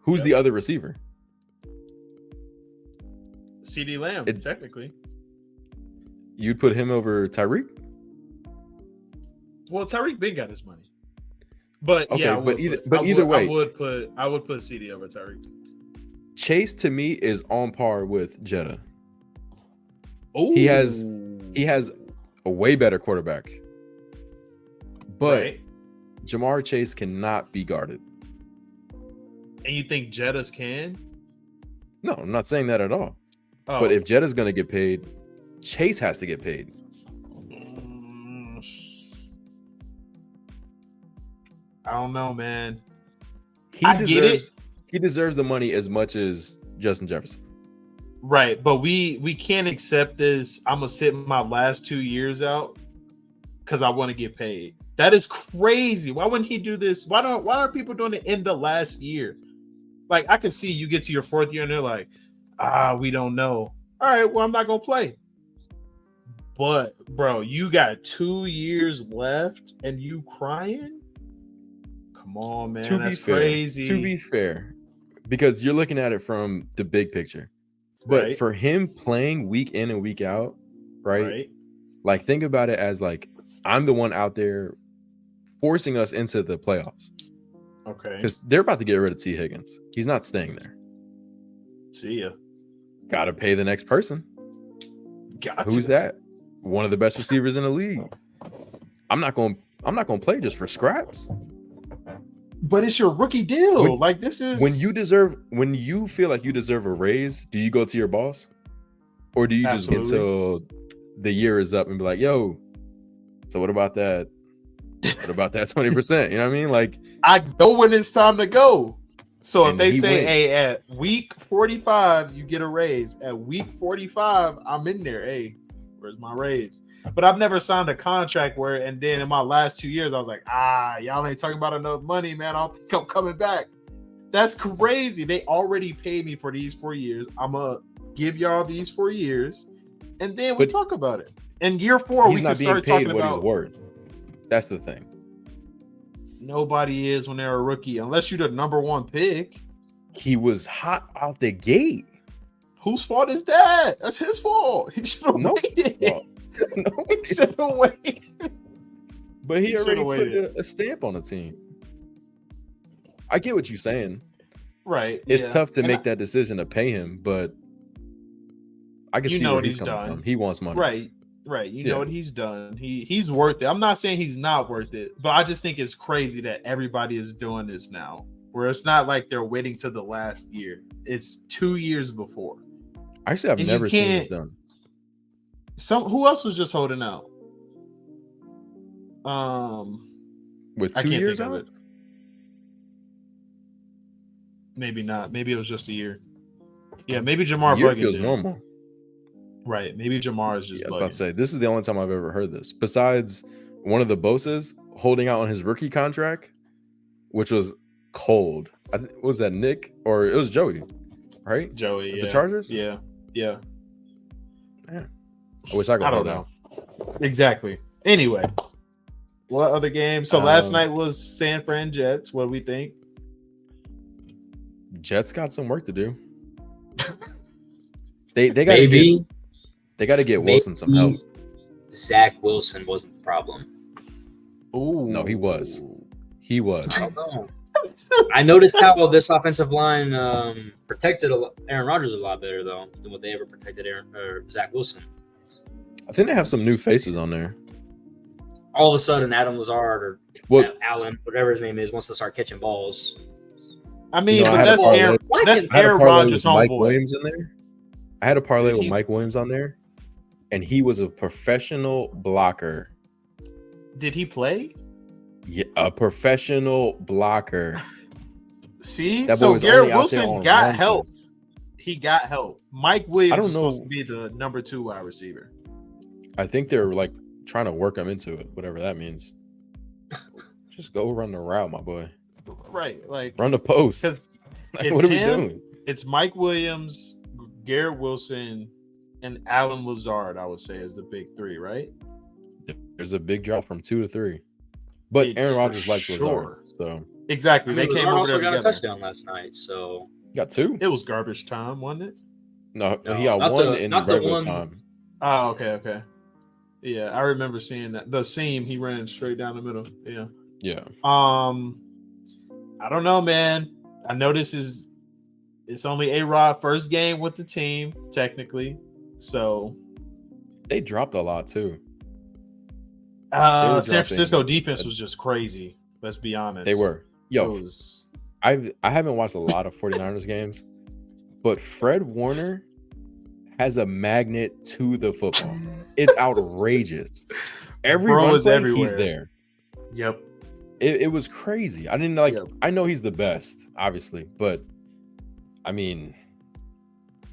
Who's the other receiver? CD Lamb, technically. You'd put him over Tyreek? Well, Tyreek big got his money, but okay, yeah, either way, I would put CD over Tyreek. Chase to me is on par with Jetta. Oh, he has a way better quarterback, but Jamar Chase cannot be guarded. And you think Jetta's can? No, I'm not saying that at all. Oh. But if Jetta's going to get paid, Chase has to get paid. I don't know, man. He deserves the money as much as Justin Jefferson. Right, but we can't accept this. I'm gonna sit my last 2 years out because I want to get paid. That is crazy. Why wouldn't he do this? Why are people doing it in the last year? Like, I can see you get to your 4th year and they're like, we don't know. All right, well, I'm not gonna play. But bro, you got 2 years left and you crying? Come on, man. That's crazy. To be fair, because you're looking at it from the big picture. But for him playing week in and week out, right? Like, think about it as like, I'm the one out there forcing us into the playoffs. Okay. Because they're about to get rid of T. Higgins. He's not staying there. See ya. Gotta pay the next person. Who's that? One of the best receivers in the league. I'm not going to play just for scraps. But it's your rookie deal. When you feel like you deserve a raise, do you go to your boss? Or do you just get till the year is up and be like, yo, so what about that? What about that 20%? You know what I mean? Like, I go when it's time to go. So if they say, hey, at week 45, you get a raise. At week 45, I'm in there. Hey, where's my raise? But I've never signed a contract and then in my last 2 years, I was like, y'all ain't talking about enough money, man. I don't think I'm coming back. That's crazy. They already paid me for these 4 years. I'm going to give y'all these 4 years, and then we talk about it. And year 4, we can start talking about what he's worth. That's the thing. Nobody is when they're a rookie, unless you're the number 1 pick. He was hot out the gate. Whose fault is that? That's his fault. He should have waited. Well, he should have waited. But he already put a stamp on the team. I get what you're saying. Right. It's tough to make that decision to pay him, but I can see where he's coming from. He wants money. Right. You know what he's done. He's worth it. I'm not saying he's not worth it, but I just think it's crazy that everybody is doing this now, where it's not like they're waiting to the last year. It's 2 years before. Actually, I've never seen this done. Who else was just holding out? With 2 years out? Maybe not. Maybe it was just a year. Yeah, maybe Jamar Buggin feels normal. Right. Maybe Jamar is just I was about to say, this is the only time I've ever heard this. Besides one of the Bosas holding out on his rookie contract, which was cold. Was that Nick? Or it was Joey, right? Joey, The Chargers? Yeah. Man. I wish I could hold out. Exactly. Anyway, what other games? So last night was San Fran Jets. What do we think? Jets got some work to do. They got to get Wilson some help. Zach Wilson wasn't the problem. Ooh. No, he was. I don't know. I noticed how this offensive line protected Aaron Rodgers a lot better though than what they ever protected Zach Wilson. I think they have some new faces on there. All of a sudden, Adam Lazard or What? Allen, whatever his name is, wants to start catching balls. I mean, You know, but I had a that's parlay- Aaron, that's I had a Aaron parlay Rodgers' with Mike homeboy. Williams in there. I had a parlay Did with he? Mike Williams on there, and he was a professional blocker. Did he play? Yeah, a professional blocker. See, That boy so was Garrett only out there Wilson on got run help. plays. He got help. Mike Williams I don't was know. supposed to be the number 2 wide receiver. I think they're like trying to work him into it, whatever that means. Just go run the route, my boy. Right, like Run the post. because Like, it's what are we him, doing? it's Mike Williams, Garrett Wilson, and Alan Lazard. I would say is the big 3, right? There's a big drop from 2 to 3, but Yeah, Aaron for Rodgers likes sure. Lazard, so Exactly. I They mean, came Lazard over also there got a together. touchdown last night, so got 2. It was garbage time, wasn't it? No, No, he got not 1 the- in not the regular one- time. Oh, okay. Yeah, I remember seeing that. The seam, he ran straight down the middle. Yeah. Yeah, I don't know, man. I know it's only A-Rod first game with the team, technically. So they dropped a lot too. San dropping- Francisco defense was just crazy. Let's be honest. They were. It Yo, was, I haven't watched a lot of 49ers games, but Fred Warner has a magnet to the football. It's outrageous. Every Bro run is play, everywhere. he's there. yep. It was crazy. I didn't like. Yep. I know he's the best, obviously, but I mean,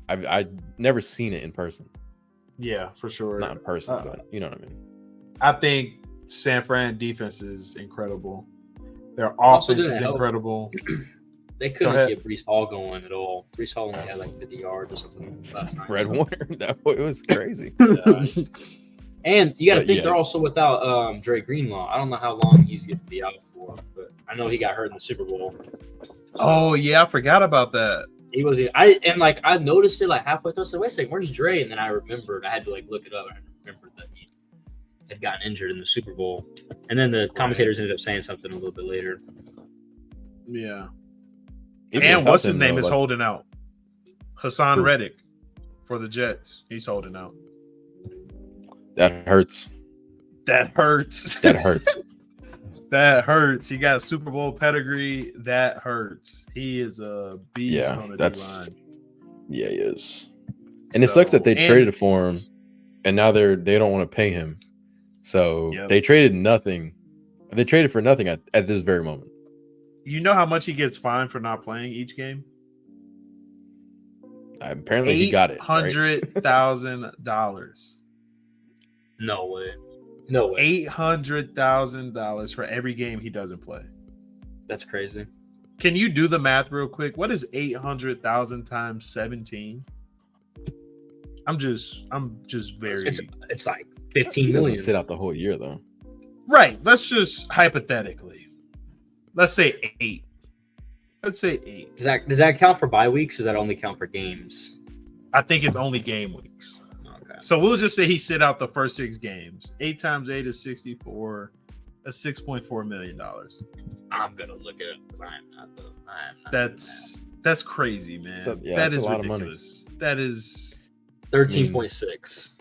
I've never seen it in person. Yeah, for sure. Not in person, but you know what I mean. I think San Fran defense is incredible. Their Also offense didn't is help. incredible. they Go couldn't ahead. get Brees Hall going at all. Brees Hall only had like 50 yards or something last night. Fred Warner, that boy was crazy. And you got to But think yeah. they're also without Dre Greenlaw. I don't know how long he's going to be out for, but I know he got hurt in the Super Bowl. So Oh yeah, I forgot about that. he was. I noticed it like halfway through. I said, "Wait a second, where's Dre?" And then I remembered. I had to like look it up. And I remembered that he had gotten injured in the Super Bowl. And then the commentators ended up saying something a little bit later. Yeah. Even And without what's his them, name though, is like, holding out. Hassan Who? Reddick for the Jets. He's holding out. that hurts. That hurts. That hurts. That hurts. He got Super Bowl pedigree. That hurts. He is a beast Yeah, on the that's- D-line. Yeah, he is. And it sucks that they traded for him, and now they don't want to pay him. So Yep. they traded nothing. They traded for nothing at this very moment. You know how much he gets fined for not playing each game? Apparently, he got it. Right? $800,000. No way. No way. $800,000 for every game he doesn't play. That's crazy. Can you do the math real quick? What is 800,000 times 17? I'm just very It's like 15 He doesn't million. sit out the whole year though. right. Let's just hypothetically, let's say 8. Let's say 8. Does that count for bye weeks, or does that only count for games? I think it's only game weeks. Okay. So we'll just say he sit out the first 6 games. 8 times 8 is 64. That's $6.4 million. I'm gonna look at it because I am not. That's crazy, man. That's a That is lot of money. ridiculous. That is 13.6.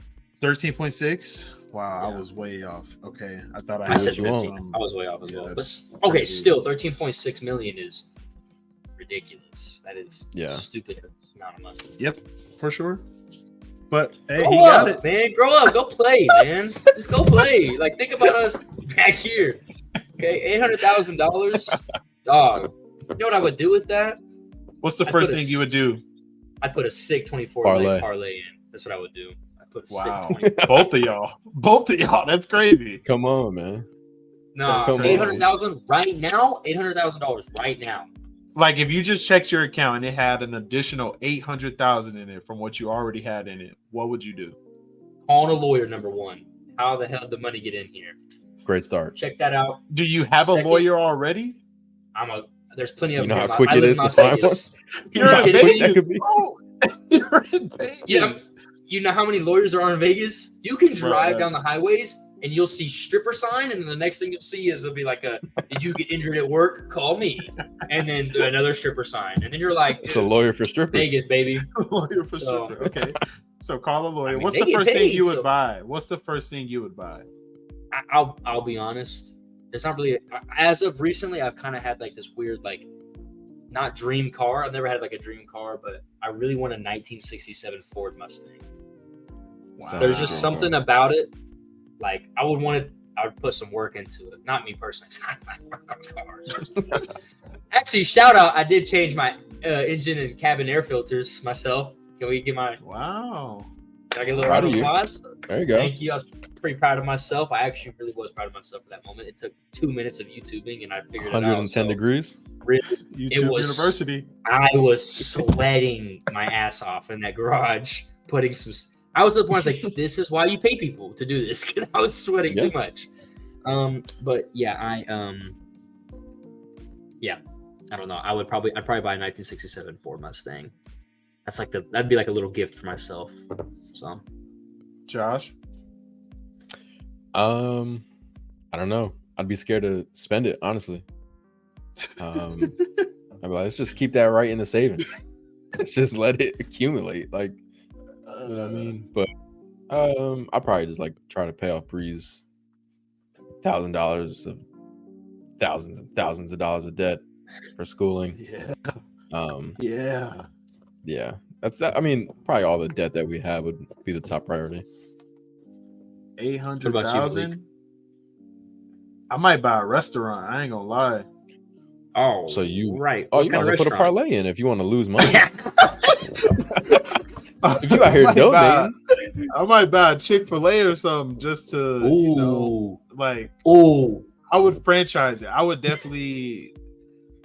13.6. Wow, Yeah. I was way off. Okay, I thought I I had said what you 15. some- I was way off as Yeah, well. But that's okay, crazy. still 13.6 million is ridiculous. That is Yeah. stupid amount of money. Yep, for sure. But hey, Grow he got up, it. man. Grow up. Go play, man. Just go play. Like, think about us back here. Okay, $800,000. Dog. You know what I would do with that? What's the I first put a thing you would do? I'd put a sick 24 Parlay. leg parlay in. That's what I would do. I'd put a Wow, sick 24. both of y'all. That's crazy. Come on, man. Nah, That's so much. 800,000 right now. $800,000 right now. Like if you just checked your account and it had an additional 800,000 in it from what you already had in it, what would you do? Calling a lawyer, number one. How the hell did the money get in here? Great start. Check that out. Do you have Second- a lawyer already? There's plenty of You know them. how quick I it live is in to Las find Vegas. You're Are in you kidding me? Vegas. Could be. Oh, you're in Vegas. You know how many lawyers are in Vegas? You can drive Bro, down the highways and you'll see stripper sign, and then the next thing you'll see is it'll be like a, did you get injured at work? Call me. And then another stripper sign. And then you're like, It's a lawyer for strippers. Vegas, baby. Lawyer for So- stripper. Okay. So call a lawyer. I mean, What's they the get first thing paid, you would so- buy? What's the first thing you would buy? I'll be honest. There's not really, as of recently, I've kind of had like this weird, like, not dream car. I've never had like a dream car, but I really want a 1967 Ford Mustang. Wow. There's just something about it. Like, I would put some work into it. Not me personally. I work on cars. Actually, shout out, I did change my engine and cabin air filters myself. Can we get my, Wow. can I get a little Proud round of of you. applause? There you go. Thank you. I was pretty proud of myself. I actually really was proud of myself for that moment. It took 2 minutes of YouTubing and I figured it out. 110 So degrees. really, YouTube was- University. I was sweating my ass off in that garage, putting some. I was at the point I was like, "This is why you pay people to do this," because I was sweating too much. But yeah, I don't know. I'd probably buy a 1967 Ford Mustang. That's like that'd be like a little gift for myself. So Josh. I don't know. I'd be scared to spend it, honestly. I'd be like, let's just keep that right in the savings. Let's just let it accumulate. Like, you know what I mean? But I'll probably just like try to pay off Bree's $1,000 of thousands and thousands of dollars of debt for schooling. Yeah. Yeah. Yeah. That's that. I mean, probably all the debt that we have would be the top priority. 800,000. I might buy a restaurant. I ain't gonna lie. oh, So you- right? Oh, What you might kind as of well put a restaurant? parlay in if you want to lose money. If you I out here might donating, I might buy a Chick-fil-A or something just to, you know, Ooh, like ooh. I would franchise it. I would definitely.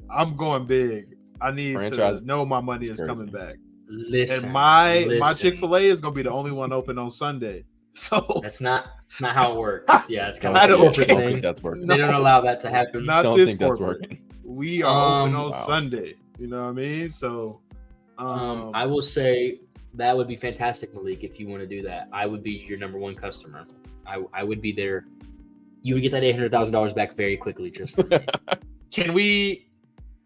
I'm going big. I need Franchise to know my money is is coming crazy. back. Listen, And my listen. Chick-fil-A is gonna be the only one open on Sunday. So That's not how it works. Yeah, it's kind I of a don't corporate think thing. that's working. They don't allow that to happen. not Don't this think that's corporate. working. We are open on Wow. Sunday. You know what I mean? So I will say that would be fantastic, Malik, if you want to do that. I would be your number one customer. I would be there. You would get that $800,000 back very quickly. Just for me.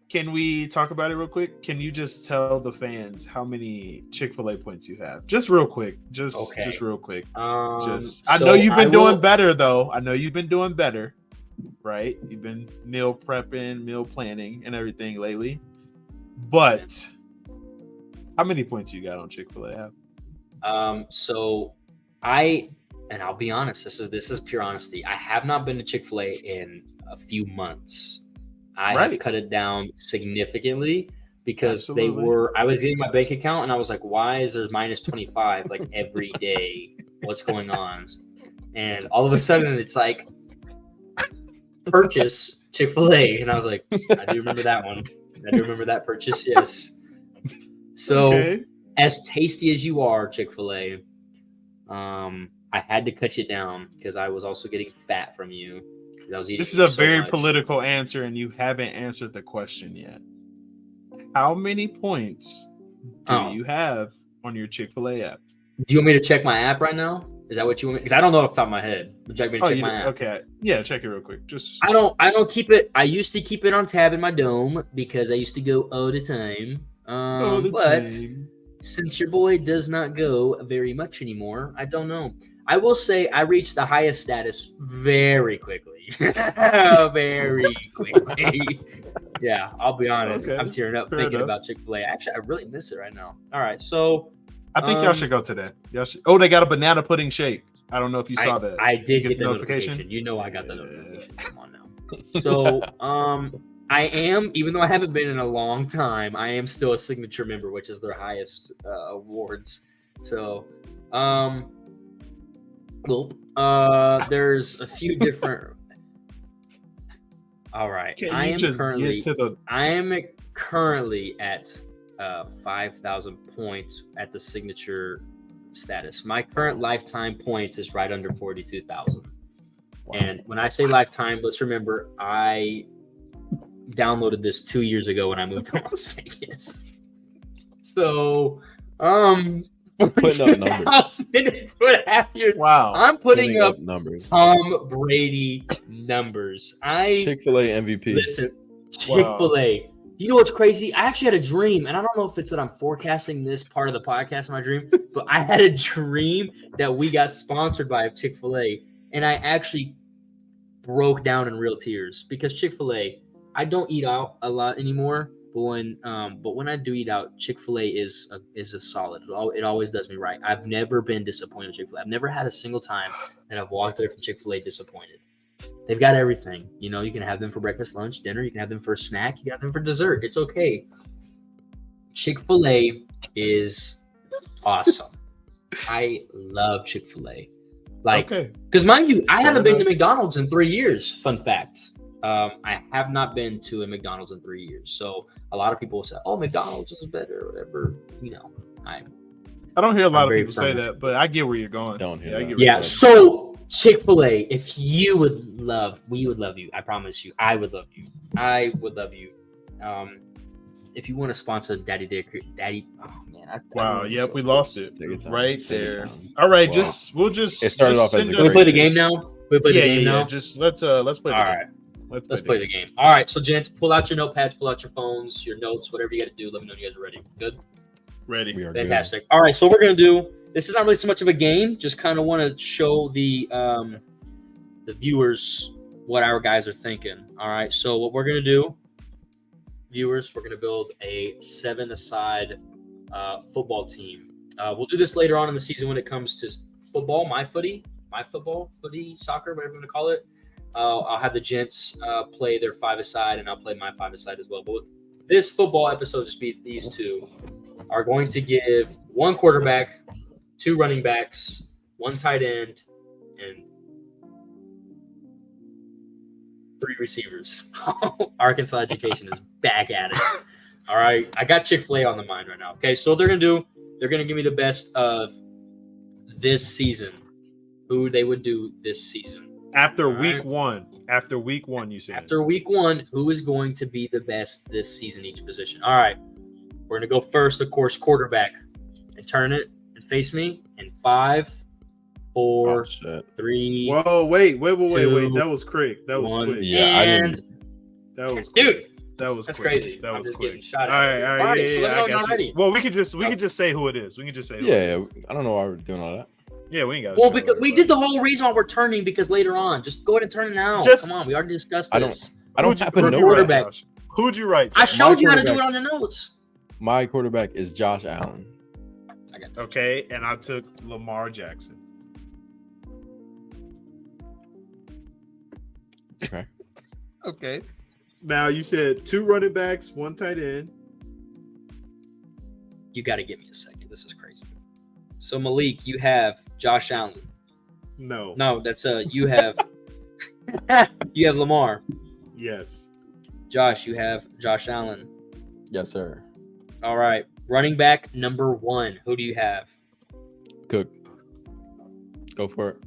Can we talk about it real quick? Can you just tell the fans how many Chick-fil-A points you have? Just real quick. Just real quick. I know you've been doing better though. I know you've been doing better, right? You've been meal prepping, meal planning, and everything lately. But how many points you got on Chick-fil-A? So I'll be honest. This is pure honesty. I have not been to Chick-fil-A in a few months. I have cut it down significantly because Absolutely. I was getting my bank account and I was like, why is there minus 25 like every day? What's going on? And all of a sudden it's like purchase Chick-fil-A. And I was like, I do remember that one. I do remember that purchase. Yes. So Okay. as tasty as you are, Chick-fil-A, I had to cut you down because I was also getting fat from you. I was eating This is a so very much. political answer, and you haven't answered the question yet. How many points do Oh. you have on your Chick-fil-A app? Do you want me to check my app right now? Is that what you want me? Because I don't know off the top of my head. Would you like me to check you my do- app? okay. Yeah, check it real quick. Just I don't keep it. I used to keep it on tab in my dome because I used to go all the time. all the But time. since your boy does not go very much anymore, I don't know. I will say I reached the highest status very quickly. Very quickly. Yeah, I'll be honest. Okay, I'm tearing up fair thinking enough. about Chick-fil-A. Actually, I really miss it right now. All right, so I think y'all should go today. Y'all should. Oh, they got a banana pudding shake. I don't know if you saw that. I did You get the notification. You know I got the Yeah. notification. Come on now. So I am, even though I haven't been in a long time, I am still a signature member, which is their highest awards. So there's a few different. All right, Can I you am just currently get to the? I am currently at 5,000 points at the signature status. My current lifetime points is right under 42,000. And when I say lifetime, let's remember I downloaded this 2 years ago when I moved to Las Vegas. So, Putting up numbers. 14,500 yards. Wow. I'm putting up numbers. Tom Brady numbers. Chick-fil-A MVP. Listen, Chick-fil-A. You know what's crazy? I actually had a dream, and I don't know if it's that I'm forecasting this part of the podcast in my dream, but I had a dream that we got sponsored by Chick-fil-A, and I actually broke down in real tears because Chick-fil-A, I don't eat out a lot anymore, but when I do eat out, Chick-fil-A is a solid. It always does me right. I've never been disappointed with Chick-fil-A. I've never had a single time that I've walked away from Chick-fil-A disappointed. They've got everything. You know, you can have them for breakfast, lunch, dinner. You can have them for a snack. You can have them for dessert. It's okay. Chick-fil-A is awesome. I love Chick-fil-A. Because mind you, I haven't been to McDonald's in 3 years. Fun fact. I have not been to a McDonald's in 3 years. So a lot of people say, "Oh, McDonald's is better," or whatever. You know, I don't hear a lot of people say that, but I get where you're going. Don't hear that. Yeah. So Chick-fil-A, if you would love, we would love you. I promise you, I would love you. I would love you. If you want to sponsor Daddy, oh man, wow, yep, we lost it right there. Time. All right, Wow. we'll just. It started off as a Can we play the game now? Yeah. Just let's play. All right. Let's play the game. All right, so gents, pull out your notepads, pull out your phones, your notes, whatever you got to do. Let me know when you guys are ready. Good? Ready. We are Fantastic. Good. All right, so we're going to do, this is not really so much of a game, just kind of want to show the viewers what our guys are thinking. All right, so what we're going to do, viewers, we're going to build a 7-a-side football team. We'll do this later on in the season when it comes to football, my footy, soccer, whatever you want to call it. I'll have the gents play their 5-a-side, and I'll play my 5-a-side as well. But with this football episode, just be these two are going to give 1 quarterback, 2 running backs, 1 tight end, and 3 receivers. Arkansas Education is back at it. All right, I got Chick-fil-A on the mind right now. Okay, so what they're gonna do, they're gonna give me the best of this season. Who they would do this season. After week one, you said. After week 1, who is going to be the best this season, each position? All right. We're going to go first, of course, quarterback. And turn it and face me in 5, 4, 3. Whoa, wait. That was quick. That was 1. quick. Yeah, I didn't. That was quick. Dude. That's quick. Crazy. That was quick. All right. Yeah, I got you. Well, we could just say who it is. We can just say. Yeah. I don't know why we're doing all that. Yeah, we ain't got. Well, because we did the whole reason why we're turning because later on, just go ahead and turn it now. Come on, we already discussed this. I don't happen to know quarterback. Who'd you write? I showed you how to do it on the notes. My quarterback is Josh Allen. Okay, and I took Lamar Jackson. Okay. Okay. Now you said 2 running backs, 1 tight end. You got to give me a second. This is crazy. So Malik, you have Josh Allen. No, that's you have you have Lamar. Yes. Josh, you have Josh Allen. Yes, sir. All right. Running back number 1. Who do you have? Cook. Go for it.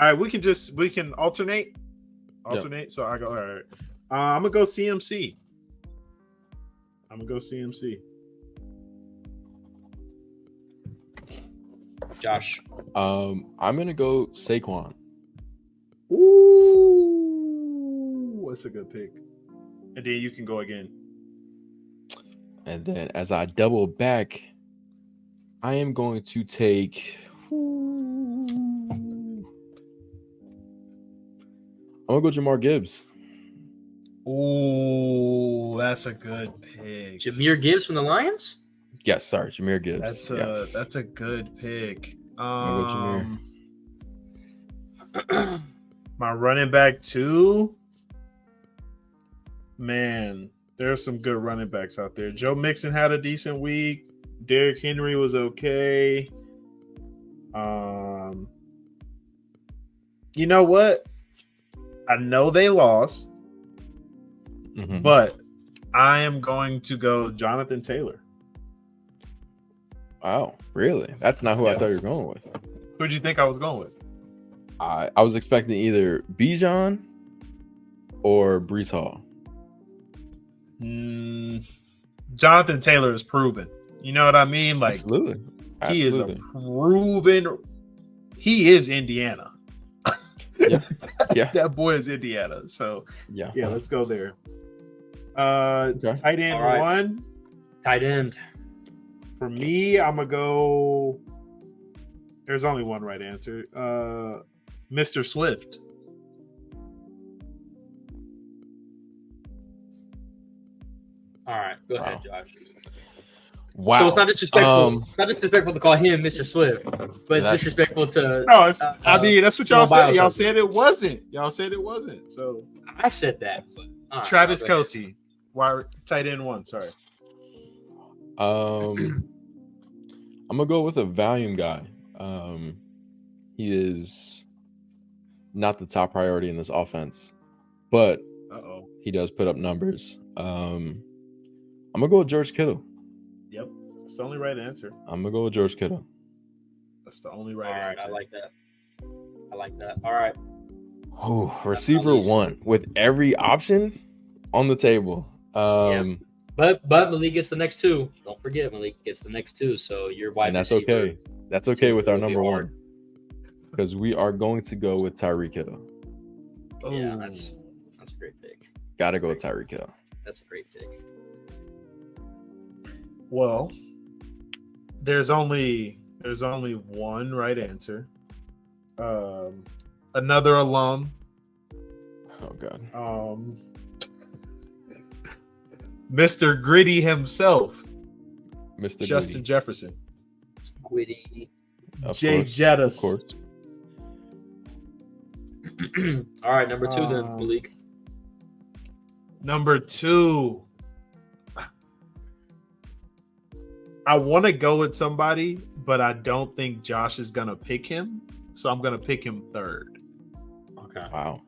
All right, we can alternate. Yep. So I go. All right. I'm gonna go CMC. Josh. I'm gonna go Saquon. Ooh, that's a good pick. And then you can go again. And then as I double back, I am going to take. I'm gonna go Jamar Gibbs. Ooh, that's a good pick. Jahmyr Gibbs from the Lions? Yes, sorry, Jahmyr Gibbs. That's a good pick. My running back 2. Man, there are some good running backs out there. Joe Mixon had a decent week. Derrick Henry was okay. You know what? I know they lost, but I am going to go Jonathan Taylor. Wow, really? That's not who I thought you were going with. Who'd you think I was going with? I was expecting either Bijan or Brees Hall. Jonathan Taylor is proven. You know what I mean? Like, absolutely. He is a Absolutely. proven. He is Indiana. Yeah. Yeah. That boy is Indiana. So Yeah. yeah, let's go there. Okay. Tight end All right. 1 Tight end. for me. I'm gonna go. There's only one right answer. Mr. Swift. All right, go Wow. ahead, Josh. Wow. So it's not disrespectful. It's not disrespectful to call him Mr. Swift, but it's That's- disrespectful to. No, it's, I mean that's what y'all small said. Y'all bios. said it wasn't. Y'all said it wasn't. So I said that. But, all right, Travis go ahead. Kelce, wide tight end 1. Sorry. I'm gonna go with a Valium guy. He is not the top priority in this offense, but Uh-oh. he does put up numbers. I'm gonna go with George Kittle. Yep. That's the only right answer. I'm gonna go with George Kittle. That's the only right All right, answer. I like that. I like that. All right. Oh, receiver least. 1 with every option on the table. But Malik gets the next 2. Don't forget, Malik gets the next 2. So you're wide And that's receiver. okay. That's okay with our It'll be number hard. 1 because we are going to go with Tyreek Hill. Yeah, Oh. that's a great pick. Gotta go with Tyreek Hill. That's a great pick. Well, there's only one right answer. Another alum, Oh god. Mr. Gritty himself, Mr. Justin Goody. Jefferson, Quiddy. Of Jay course, Jettis. Of course. All right, number 2 then, Um, Malik. Number 2. I want to go with somebody, but I don't think Josh is gonna pick him, so I'm gonna pick him 3rd. Okay. Wow.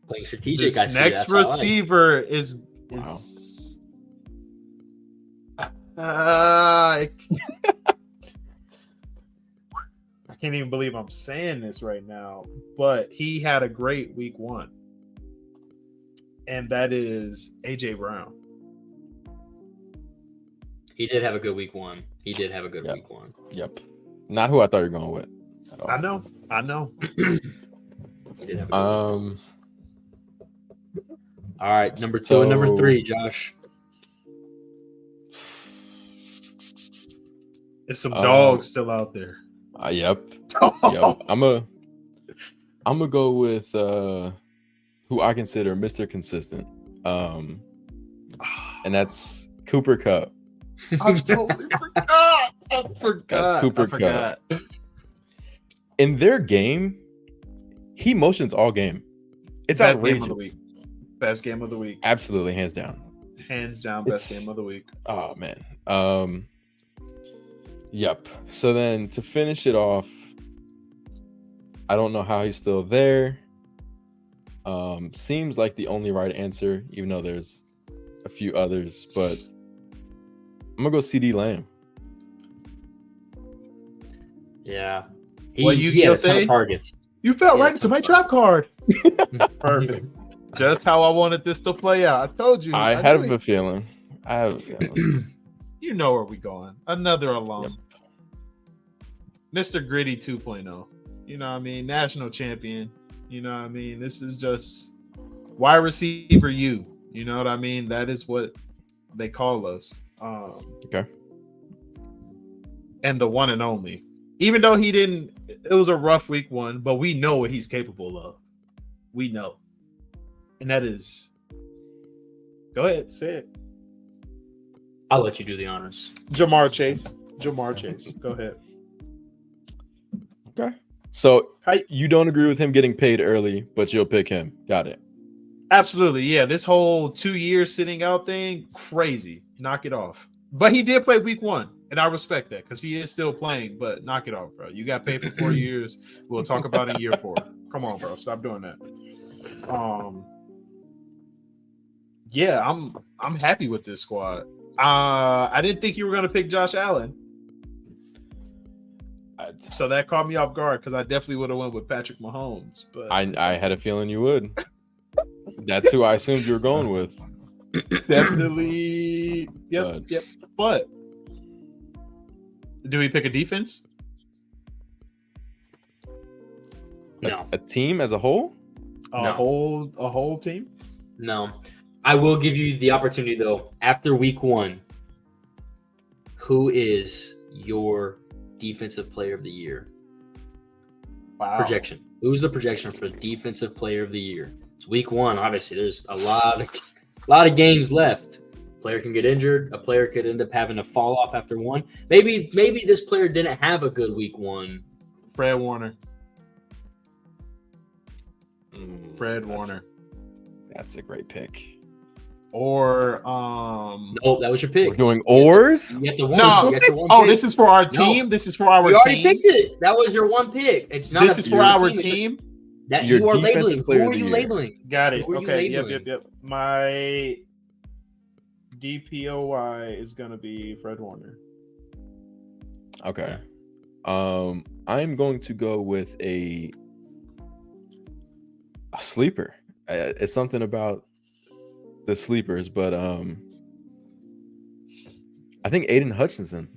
Playing strategic. This I see. next That's what I like. receiver is I can't even believe I'm saying this right now, but he had a great week 1, and that is AJ Brown. He did have a good week 1. He did have a good Yep. week 1. Yep. Not who I thought you were going with. At all. I know. He did have a good week. All right, number 2 and number So- 3, Josh. There's some dogs still out there. Yep. Yep. I'm gonna go with who I consider Mr. Consistent. And that's Cooper Kupp. I totally forgot. I forgot. Cooper Kupp. In their game, he motions all game. It's Best outrageous. game of the week. Best game of the week. Absolutely, hands down. Hands down, best It's- game of the week. Oh man. Yep. So then to finish it off, I don't know how he's still there. Seems like the only right answer, even though there's a few others, but I'm gonna go CD Lamb. Yeah. What you he had a ton say? of targets. You fell Yeah, right into my trap card. Perfect. Just how I wanted this to play out. I told you. I knew have it. a feeling. You know where we going. Another alum. Yep. Mr. Gritty 2.0. You know what I mean? National champion. You know what I mean? This is just wide receiver you. You know what I mean? That is what they call us. Okay. And the one and only. Even though he didn't, it was a rough week 1, but we know what he's capable of. We know. And that is, go ahead, say it. I'll let you do the honors. Jamar Chase. Go ahead. Okay. So Hi. you don't agree with him getting paid early, but you'll pick him. Got it. Absolutely. Yeah. This whole 2 years sitting out thing, crazy. Knock it off. But he did play week 1. And I respect that because he is still playing, but knock it off, bro. You got paid for 4 years. We'll talk about in year 4. Come on, bro. Stop doing that. Yeah, I'm happy with this squad. I didn't think you were gonna pick Josh Allen. So that caught me off guard because I definitely would have went with Patrick Mahomes. But I had a feeling you would. That's who I assumed you were going with. definitely, yep. But Do we pick a defense? No. A team as a whole? A whole team? No. I will give you the opportunity, though. After week 1, who is your defensive player of the year? Wow. Projection. Who's the projection for defensive player of the year? It's week 1. Obviously, there's a lot of games left. Player can get injured. A player could end up having to fall off after 1. Maybe this player didn't have a good week 1. Fred Warner. Warner. That's a great pick. Or Nope, that was your pick. We're doing oars? You get the one. No. You get the one Oh, pick. this is for our team. No. This is for our We already team. picked it. That was your one pick. It's not. This a is for team. our It's just team. that Your you are defensive labeling. player Who of are the you year. labeling? Got it. Who are you Okay. labeling? Yep. My DPOY is gonna be Fred Warner. Okay. I'm going to go with a sleeper. It's something about the sleepers, but I think Aiden Hutchinson.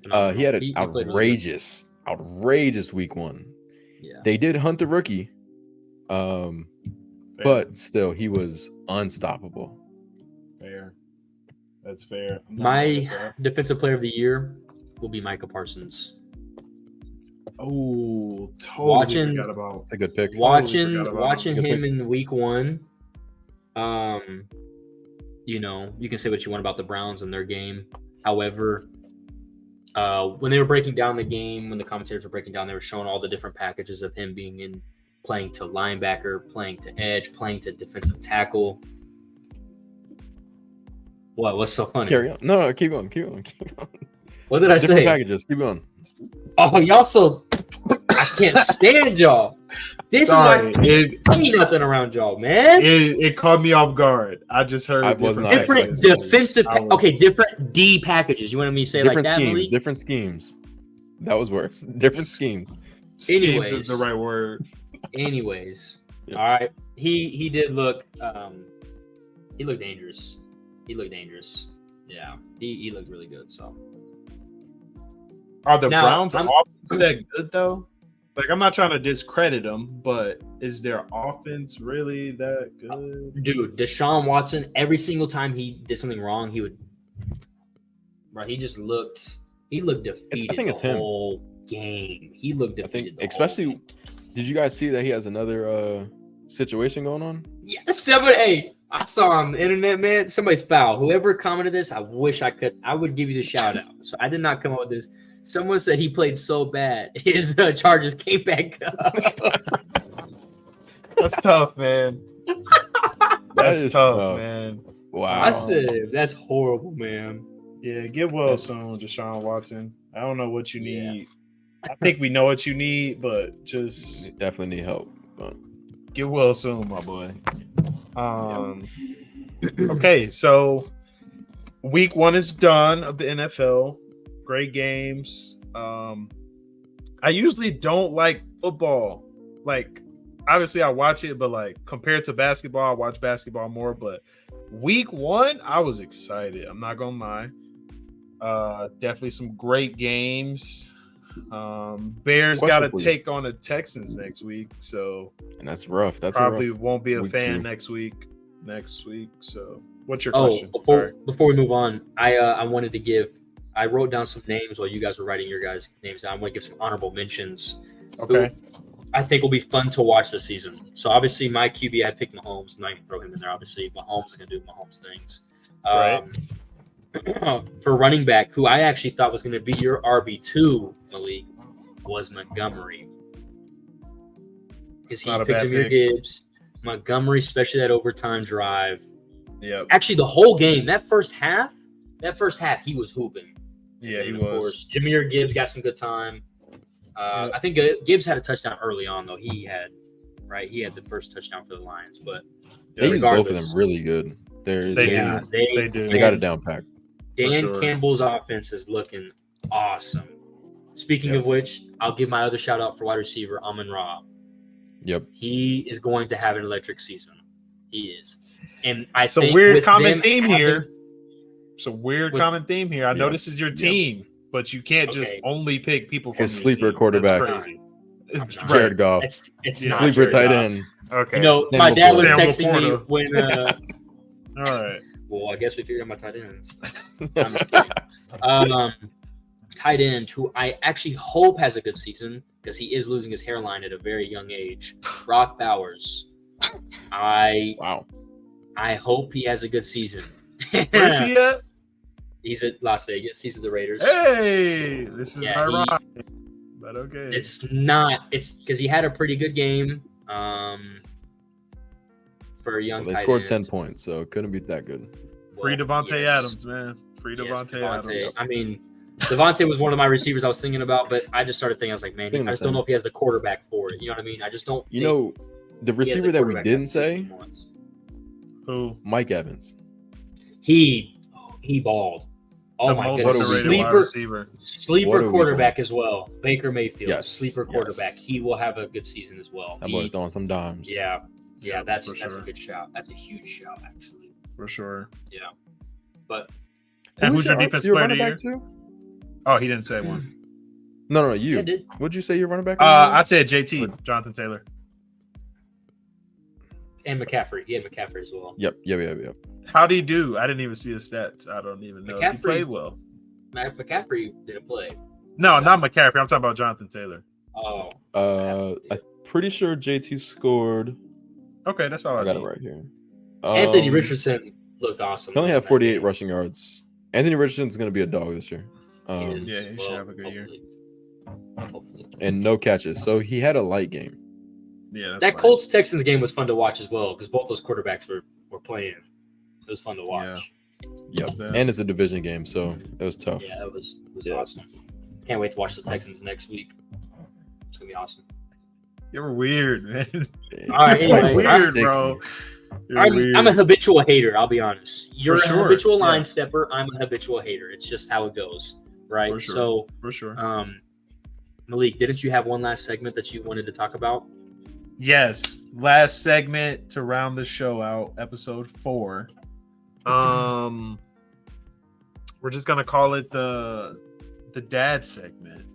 He had an played really good. outrageous week 1. Yeah. They did hunt the rookie, but still, he was unstoppable. Fair. That's fair. I'm not mad at My that. defensive player of the year will be Micah Parsons. Oh, totally Watching- forgot about. It's a good pick. Watching forgot about watching him. him in week 1, you know, you can say what you want about the Browns and their game. However, when they were breaking down the game, when the commentators were breaking down, they were showing all the different packages of him being in, playing to linebacker, playing to edge, playing to defensive tackle. What? What's so funny? Carry on. No, keep going. What did I Different say? packages. Keep going. Oh, y'all so I can't stand y'all. This Sorry, is why I ain't nothing around y'all, man. it caught me off guard. I just heard I was not Different expecting defensive, I was- okay, different D packages. You want me to say Different like that, schemes. Malik? Different schemes. That was worse. Different schemes. Schemes Anyways. is the right word. Anyways, Yeah. all right. He did look he looked dangerous. Yeah, he looked really good. So Are the Now, Browns I'm- offense that good though? Like, I'm not trying to discredit them, but is their offense really that good? dude, Deshaun Watson, every single time he did something wrong, he would, bro. He looked defeated. I think it's the him. whole game. He looked I defeated. think, especially, did you guys see that he has another situation going on? Yeah, 7-8. I saw on the internet, man. Somebody's foul. Whoever commented this, I wish I could. I would give you the shout out. So I did not come up with this. Someone said he played so bad, his charges came back up. That's tough, man. That That's is tough, man. Wow. I said that's horrible, man. Yeah, get well soon, Deshaun Watson. I don't know what you Yeah. need. I think we know what you need, but just You definitely need help. But get well soon, my boy. Okay, so week 1 is done of the NFL. Great games. I usually don't like football. Like, obviously I watch it, but like compared to basketball, I watch basketball more. But week 1, I was excited. I'm not gonna lie. Definitely some great games. Bears got to Question for you. take on the Texans next week, so and that's rough. That's probably a rough won't be a week fan two. next week. So what's your Oh, question? before we move on, I wanted to give. I wrote down some names while you guys were writing your guys' names down. I want to give some honorable mentions. Okay. I think will be fun to watch this season. So obviously, my QB, I picked Mahomes. I'm not gonna throw him in there. Obviously, Mahomes is gonna do Mahomes things. Right. For running back, who I actually thought was gonna be your RB2, Malik, was Montgomery. Because he Not a picked bad Jahmyr pick. Gibbs, Montgomery, especially that overtime drive. Yep. Actually, the whole game, that first half, he was hooping. Yeah, he And, was. Of course, Jahmyr Gibbs got some good time. Yeah. I think Gibbs had a touchdown early on, though. He had the first touchdown for the Lions. But They Yeah, use both of regardless. them really good. They yeah, do. they do. They got it down packed. Dan sure. Campbell's offense is looking awesome. Speaking Yep. of which, I'll give my other shout out for wide receiver, Amon-Ra. Yep. He is going to have an electric season. He is. And I So think weird with common them theme having- here. It's a weird With- common theme here. I know Yeah. this is your Yeah. team, but you can't just Okay. only pick people from His your sleeper team. quarterback. That's crazy. It's I'm not. Jared Goff. It's Yeah. not Sleeper Jared tight Goff. end. Okay. You know, Then my dad was Laporta. texting me Laporta. when. All right. Well, I guess we figured out my tight ends. I'm just kidding. Tight end who I actually hope has a good season because he is losing his hairline at a very young age. Brock Bowers. Wow. I hope he has a good season. Where is he at? He's at Las Vegas. He's at the Raiders. Hey, this is Yeah, ironic, but okay. It's because he had a pretty good game for a young Well, they tight scored end. 10 points, so it couldn't be that good. Free Well, Devontae yes. Adams, man. Free Yes, Devontae Devontae. Adams. I mean, Devontae was one of my receivers I was thinking about, but I just started thinking, I was like, man, Thinking I the just don't same. know if he has the quarterback for it. You know what I mean? I just don't. You think know, the he has receiver the that we quarterback didn't that say, he wants. Who? Mike Evans. He balled. Oh The my most What a goodness! underrated wide week. receiver. What Sleeper a quarterback as well. Baker Mayfield, Yes, sleeper yes. quarterback. He will have a good season as well. That He- boy's throwing some dimes. yeah, that's for a sure. good shout. That's a huge shout, actually. For sure. But And who's your your defensive player of the running year? back too? Oh, he didn't say one. No, you. yeah, did What'd you say your running back? I said JT, Jonathan Taylor. and McCaffrey. He had McCaffrey as well. Yep. How'd he do? I didn't even see his stats. I don't even know if he McCaffrey- played well. McCaffrey didn't play. No, not McCaffrey. I'm talking about Jonathan Taylor. Oh, I'm pretty sure JT scored. Okay, that's all I I got it need. right here. Anthony Richardson looked awesome. He only had in that 48 game. rushing yards. Anthony Richardson's going to be a dog this year. He is. Yeah, he should have a good year. Hopefully. And no catches. So he had a light game. Yeah, that's That fine. Colts Texans game was fun to watch as well because both those quarterbacks were playing. It was fun to watch. Yep. Yeah. And it's a division game, so it was tough. Yeah, it was Yeah. awesome. Can't wait to watch the Texans next week. It's gonna be awesome. You're weird, man. All right, anyway, You're I'm- weird, bro. You're I'm weird. a habitual hater. I'll be honest. You're For a sure, habitual yeah. line stepper. I'm a habitual hater. It's just how it goes, right? For sure. So, For sure. Malik, didn't you have one last segment that you wanted to talk about? Yes, last segment to round the show out, episode 4. We're just gonna call it the dad segment,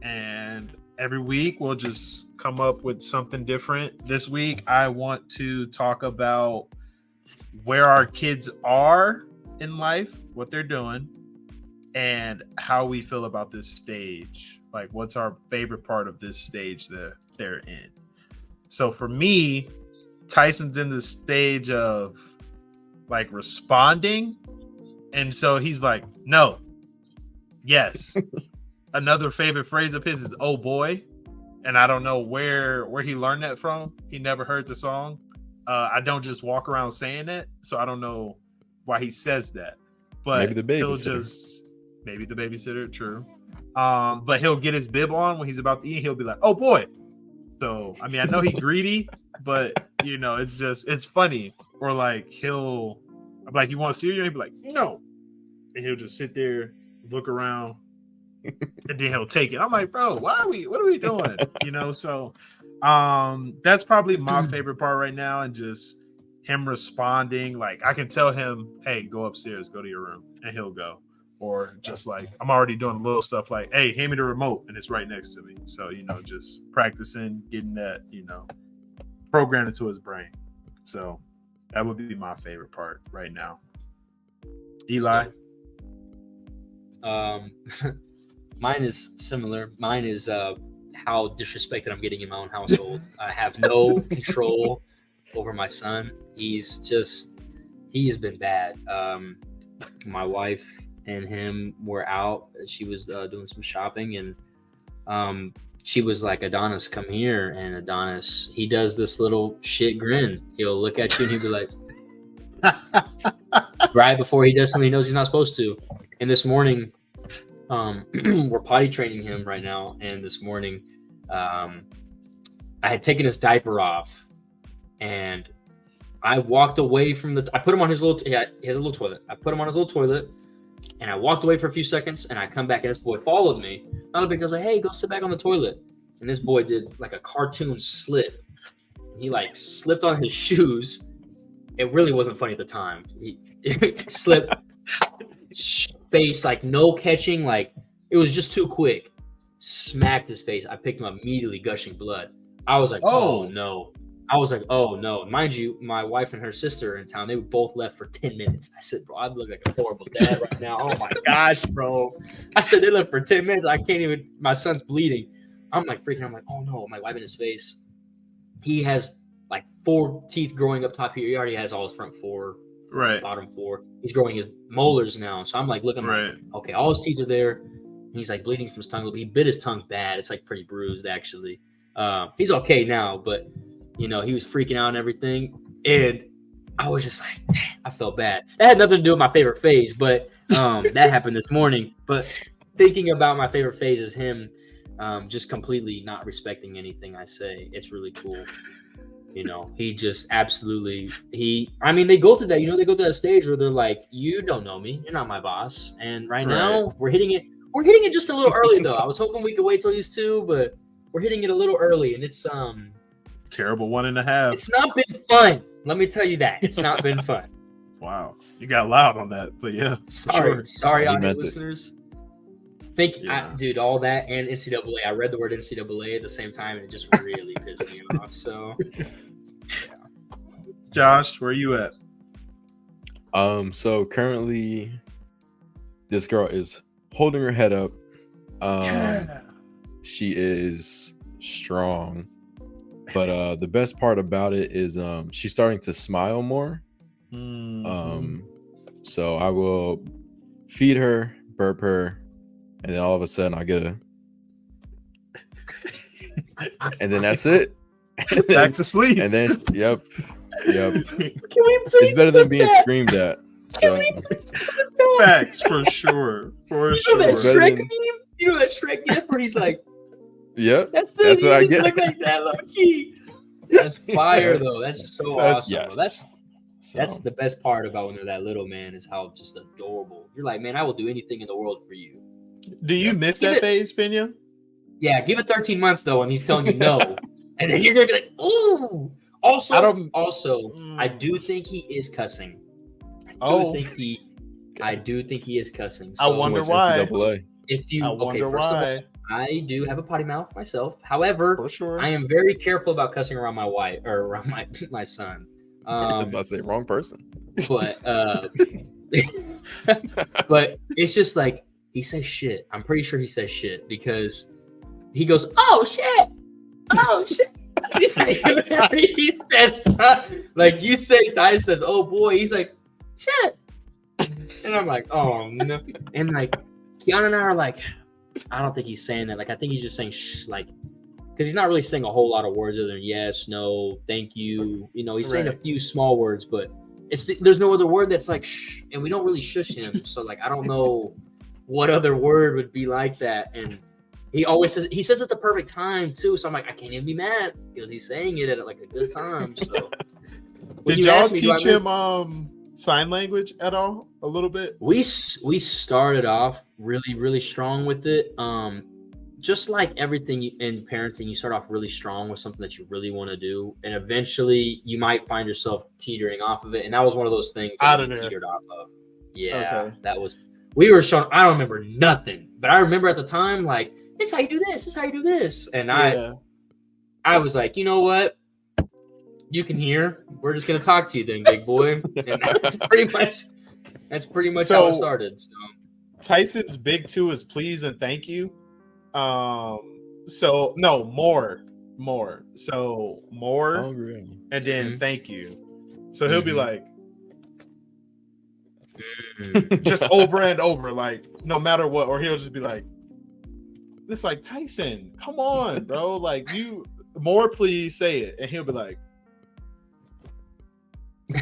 and every week we'll just come up with something different. This week I want to talk about where our kids are in life, what they're doing, and how we feel about this stage. Like, what's our favorite part of this stage that they're in? So for me, Tyson's in the stage of like responding. And so he's like, no, yes. Another favorite phrase of his is, oh boy. And I don't know where he learned that from. He never heard the song. I don't just walk around saying it. So I don't know why he says that. But Maybe the he'll babysitter. maybe the babysitter, true. But he'll get his bib on when he's about to eat. He'll be like, oh boy. So, I mean, I know he's greedy, but you know, it's funny. Or like I'm like, you want cereal? He'll be like, no. And he'll just sit there, look around, and then he'll take it. I'm like, bro, what are we doing? You know, so that's probably my favorite part right now, and just him responding. Like, I can tell him, hey, go upstairs, go to your room, and he'll go. Or just like, I'm already doing little stuff like, hey, hand me the remote, and it's right next to me. So, you know, just practicing, getting that, you know, programmed into his brain. So that would be my favorite part right now. Eli? Mine is similar. Mine is how disrespected I'm getting in my own household. I have no control over my son. He has been bad. My wife and him were out. She was doing some shopping, and she was like, Adonis, come here. And Adonis, he does this little shit grin. He'll look at you and he'll be like, right before he does something he knows he's not supposed to. And this morning, we're potty training him right now. And this morning, I had taken his diaper off, and I walked away from I put him on his little, he has a little toilet. I put him on his little toilet, and I walked away for a few seconds, and I come back, and this boy followed me. Not because I was like, hey, go sit back on the toilet. And this boy did like a cartoon slip. He like slipped on his shoes. It really wasn't funny at the time. He slipped, face, like no catching, like it was just too quick. Smacked his face. I picked him up immediately, gushing blood. I was like, oh no. I was like, oh no. Mind you, my wife and her sister are in town. They both left for 10 minutes. I said, bro, I look like a horrible dad right now. Oh my gosh, bro. I said, they left for 10 minutes. I can't even, my son's bleeding. I'm like freaking, I'm like, oh no. I'm like wiping his face. He has like 4 teeth growing up top here. He already has all his front 4, Right. bottom 4. He's growing his molars now. So I'm like looking Right. like, okay, all his teeth are there. He's like bleeding from his tongue. He bit his tongue bad. It's like pretty bruised actually. He's okay now, but you know, he was freaking out and everything. And I was just like, damn, I felt bad. That had nothing to do with my favorite phase, but that happened this morning. But thinking about my favorite phase is him just completely not respecting anything I say. It's really cool. You know, he just absolutely, I mean, they go through that, you know, they go through that stage where they're like, you don't know me. You're not my boss. And right now we're hitting it. We're hitting it just a little early though. I was hoping we could wait till he's 2, but we're hitting it a little early, and it's terrible 1.5. It's not been fun. Let me tell you that. It's not been fun. Wow. You got loud on that, but yeah. Sorry, audio meant it. listeners. Yeah. Dude, all that and NCAA. I read the word NCAA at the same time, and it just really pissed me off. So, Josh, where you at? So currently, this girl is holding her head up. She is strong, but the best part about it is she's starting to smile more. So I will feed her, burp her, and then all of a sudden I get a and then that's it. Back to sleep. And then yep. can we please? It's better than being screamed at. So. Facts for sure. For You sure. know that Better Shrek than- meme? You know that Shrek gif where he's like, Yep. That's what I you get. look like that, low key. That's fire though. That's so awesome. Yes. Bro. So, That's the best part about when they're that little, man, is how just adorable. You're like, man, I will do anything in the world for you. Do you miss Give that it- phase, Pena? Yeah, give it 13 months though, and he's telling you no, and then you're gonna be like, ooh. Also, I do think he is cussing. I do think he is cussing. I wonder why. NCAA. If you I okay, wonder first of all, why. I do have a potty mouth myself. However, For sure. I am very careful about cussing around my wife or around my son. I was about to say wrong person. But but it's just like he says shit. I'm pretty sure he says shit because he goes, "Oh shit, oh shit." He says like you say. Ty says, "Oh boy," he's like, "Shit," and I'm like, "Oh no," and like Keanu and I are like, I don't think he's saying that. Like I think he's just saying shh, like. Because he's not really saying a whole lot of words other than yes, no, thank you. You know, he's saying a few small words, but there's no other word that's like shh, and we don't really shush him. So like, I don't know what other word would be like that. And he says at the perfect time too. So I'm like, I can't even be mad because he's saying it at like a good time. So Did y'all teach him sign language at all? A little bit? We started off really, really strong with it. Just like everything in parenting, you start off really strong with something that you really want to do, and eventually you might find yourself teetering off of it. And that was one of those things that we teetered off of. Yeah, Okay. that was. We were shown. I don't remember nothing, but I remember at the time, like, this is how you do this. This is how you do this. And I was like, you know what? You can hear. We're just gonna talk to you then, big boy. And that's pretty much how it started. So. Tyson's big 2 is please and thank you. More. So more, Oh, really? and then thank you. So he'll be like, just over and over, like no matter what, or he'll just be like, it's like Tyson, come on, bro, like you more, please say it, and he'll be like, all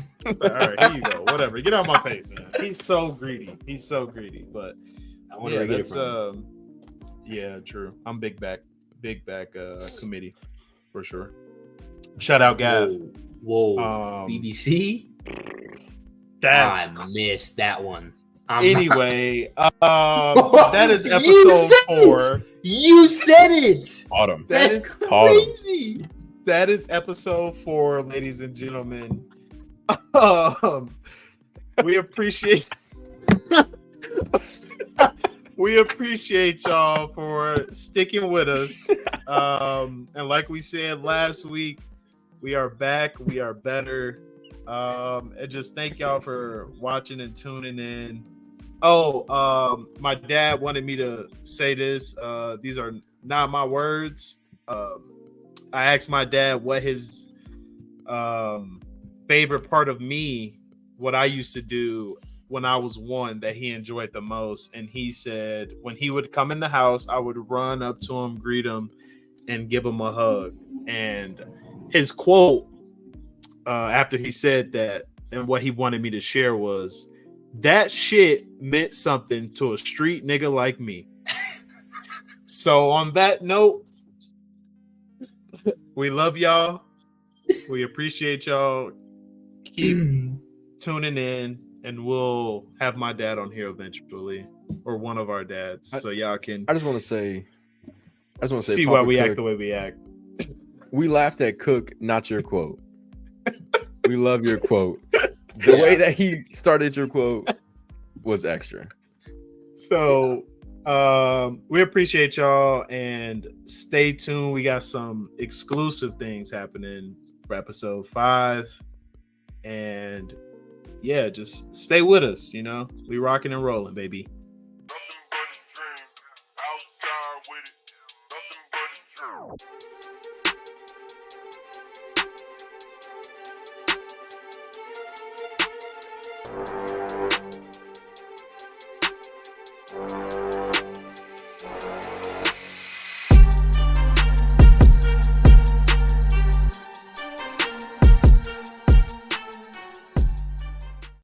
right, here you go, whatever, get out of my face, man. He's so greedy, but I wonder where you get it that's from. yeah, true. I'm big back committee for sure. Shout out Gav. Whoa. Um, BBC. That's I missed that one. anyway. That is episode 4. You said it. Autumn. That's Autumn. crazy. That is episode 4, ladies and gentlemen. We appreciate We appreciate y'all for sticking with us. And like we said last week, we are back. We are better. And just thank y'all for watching and tuning in. Oh, my dad wanted me to say this. These are not my words. I asked my dad what his favorite part of me, what I used to do when I was one that he enjoyed the most. And he said when he would come in the house, I would run up to him, greet him, and give him a hug. And his quote after he said that and what he wanted me to share was, that shit meant something to a street nigga like me. So on that note, we love y'all. We appreciate y'all. Keep tuning in, and we'll have my dad on here eventually, or one of our dads, so y'all can. I just want to say, See Papa why we Cook, act the way we act. We laughed at Cook, not your quote. We love your quote. The way that he started your quote was extra. So we appreciate y'all, and stay tuned. We got some exclusive things happening for episode 5, and yeah, just stay with us. You know, we rocking and rolling, baby. Nothing but a dream. Outside with it. Nothing but a dream.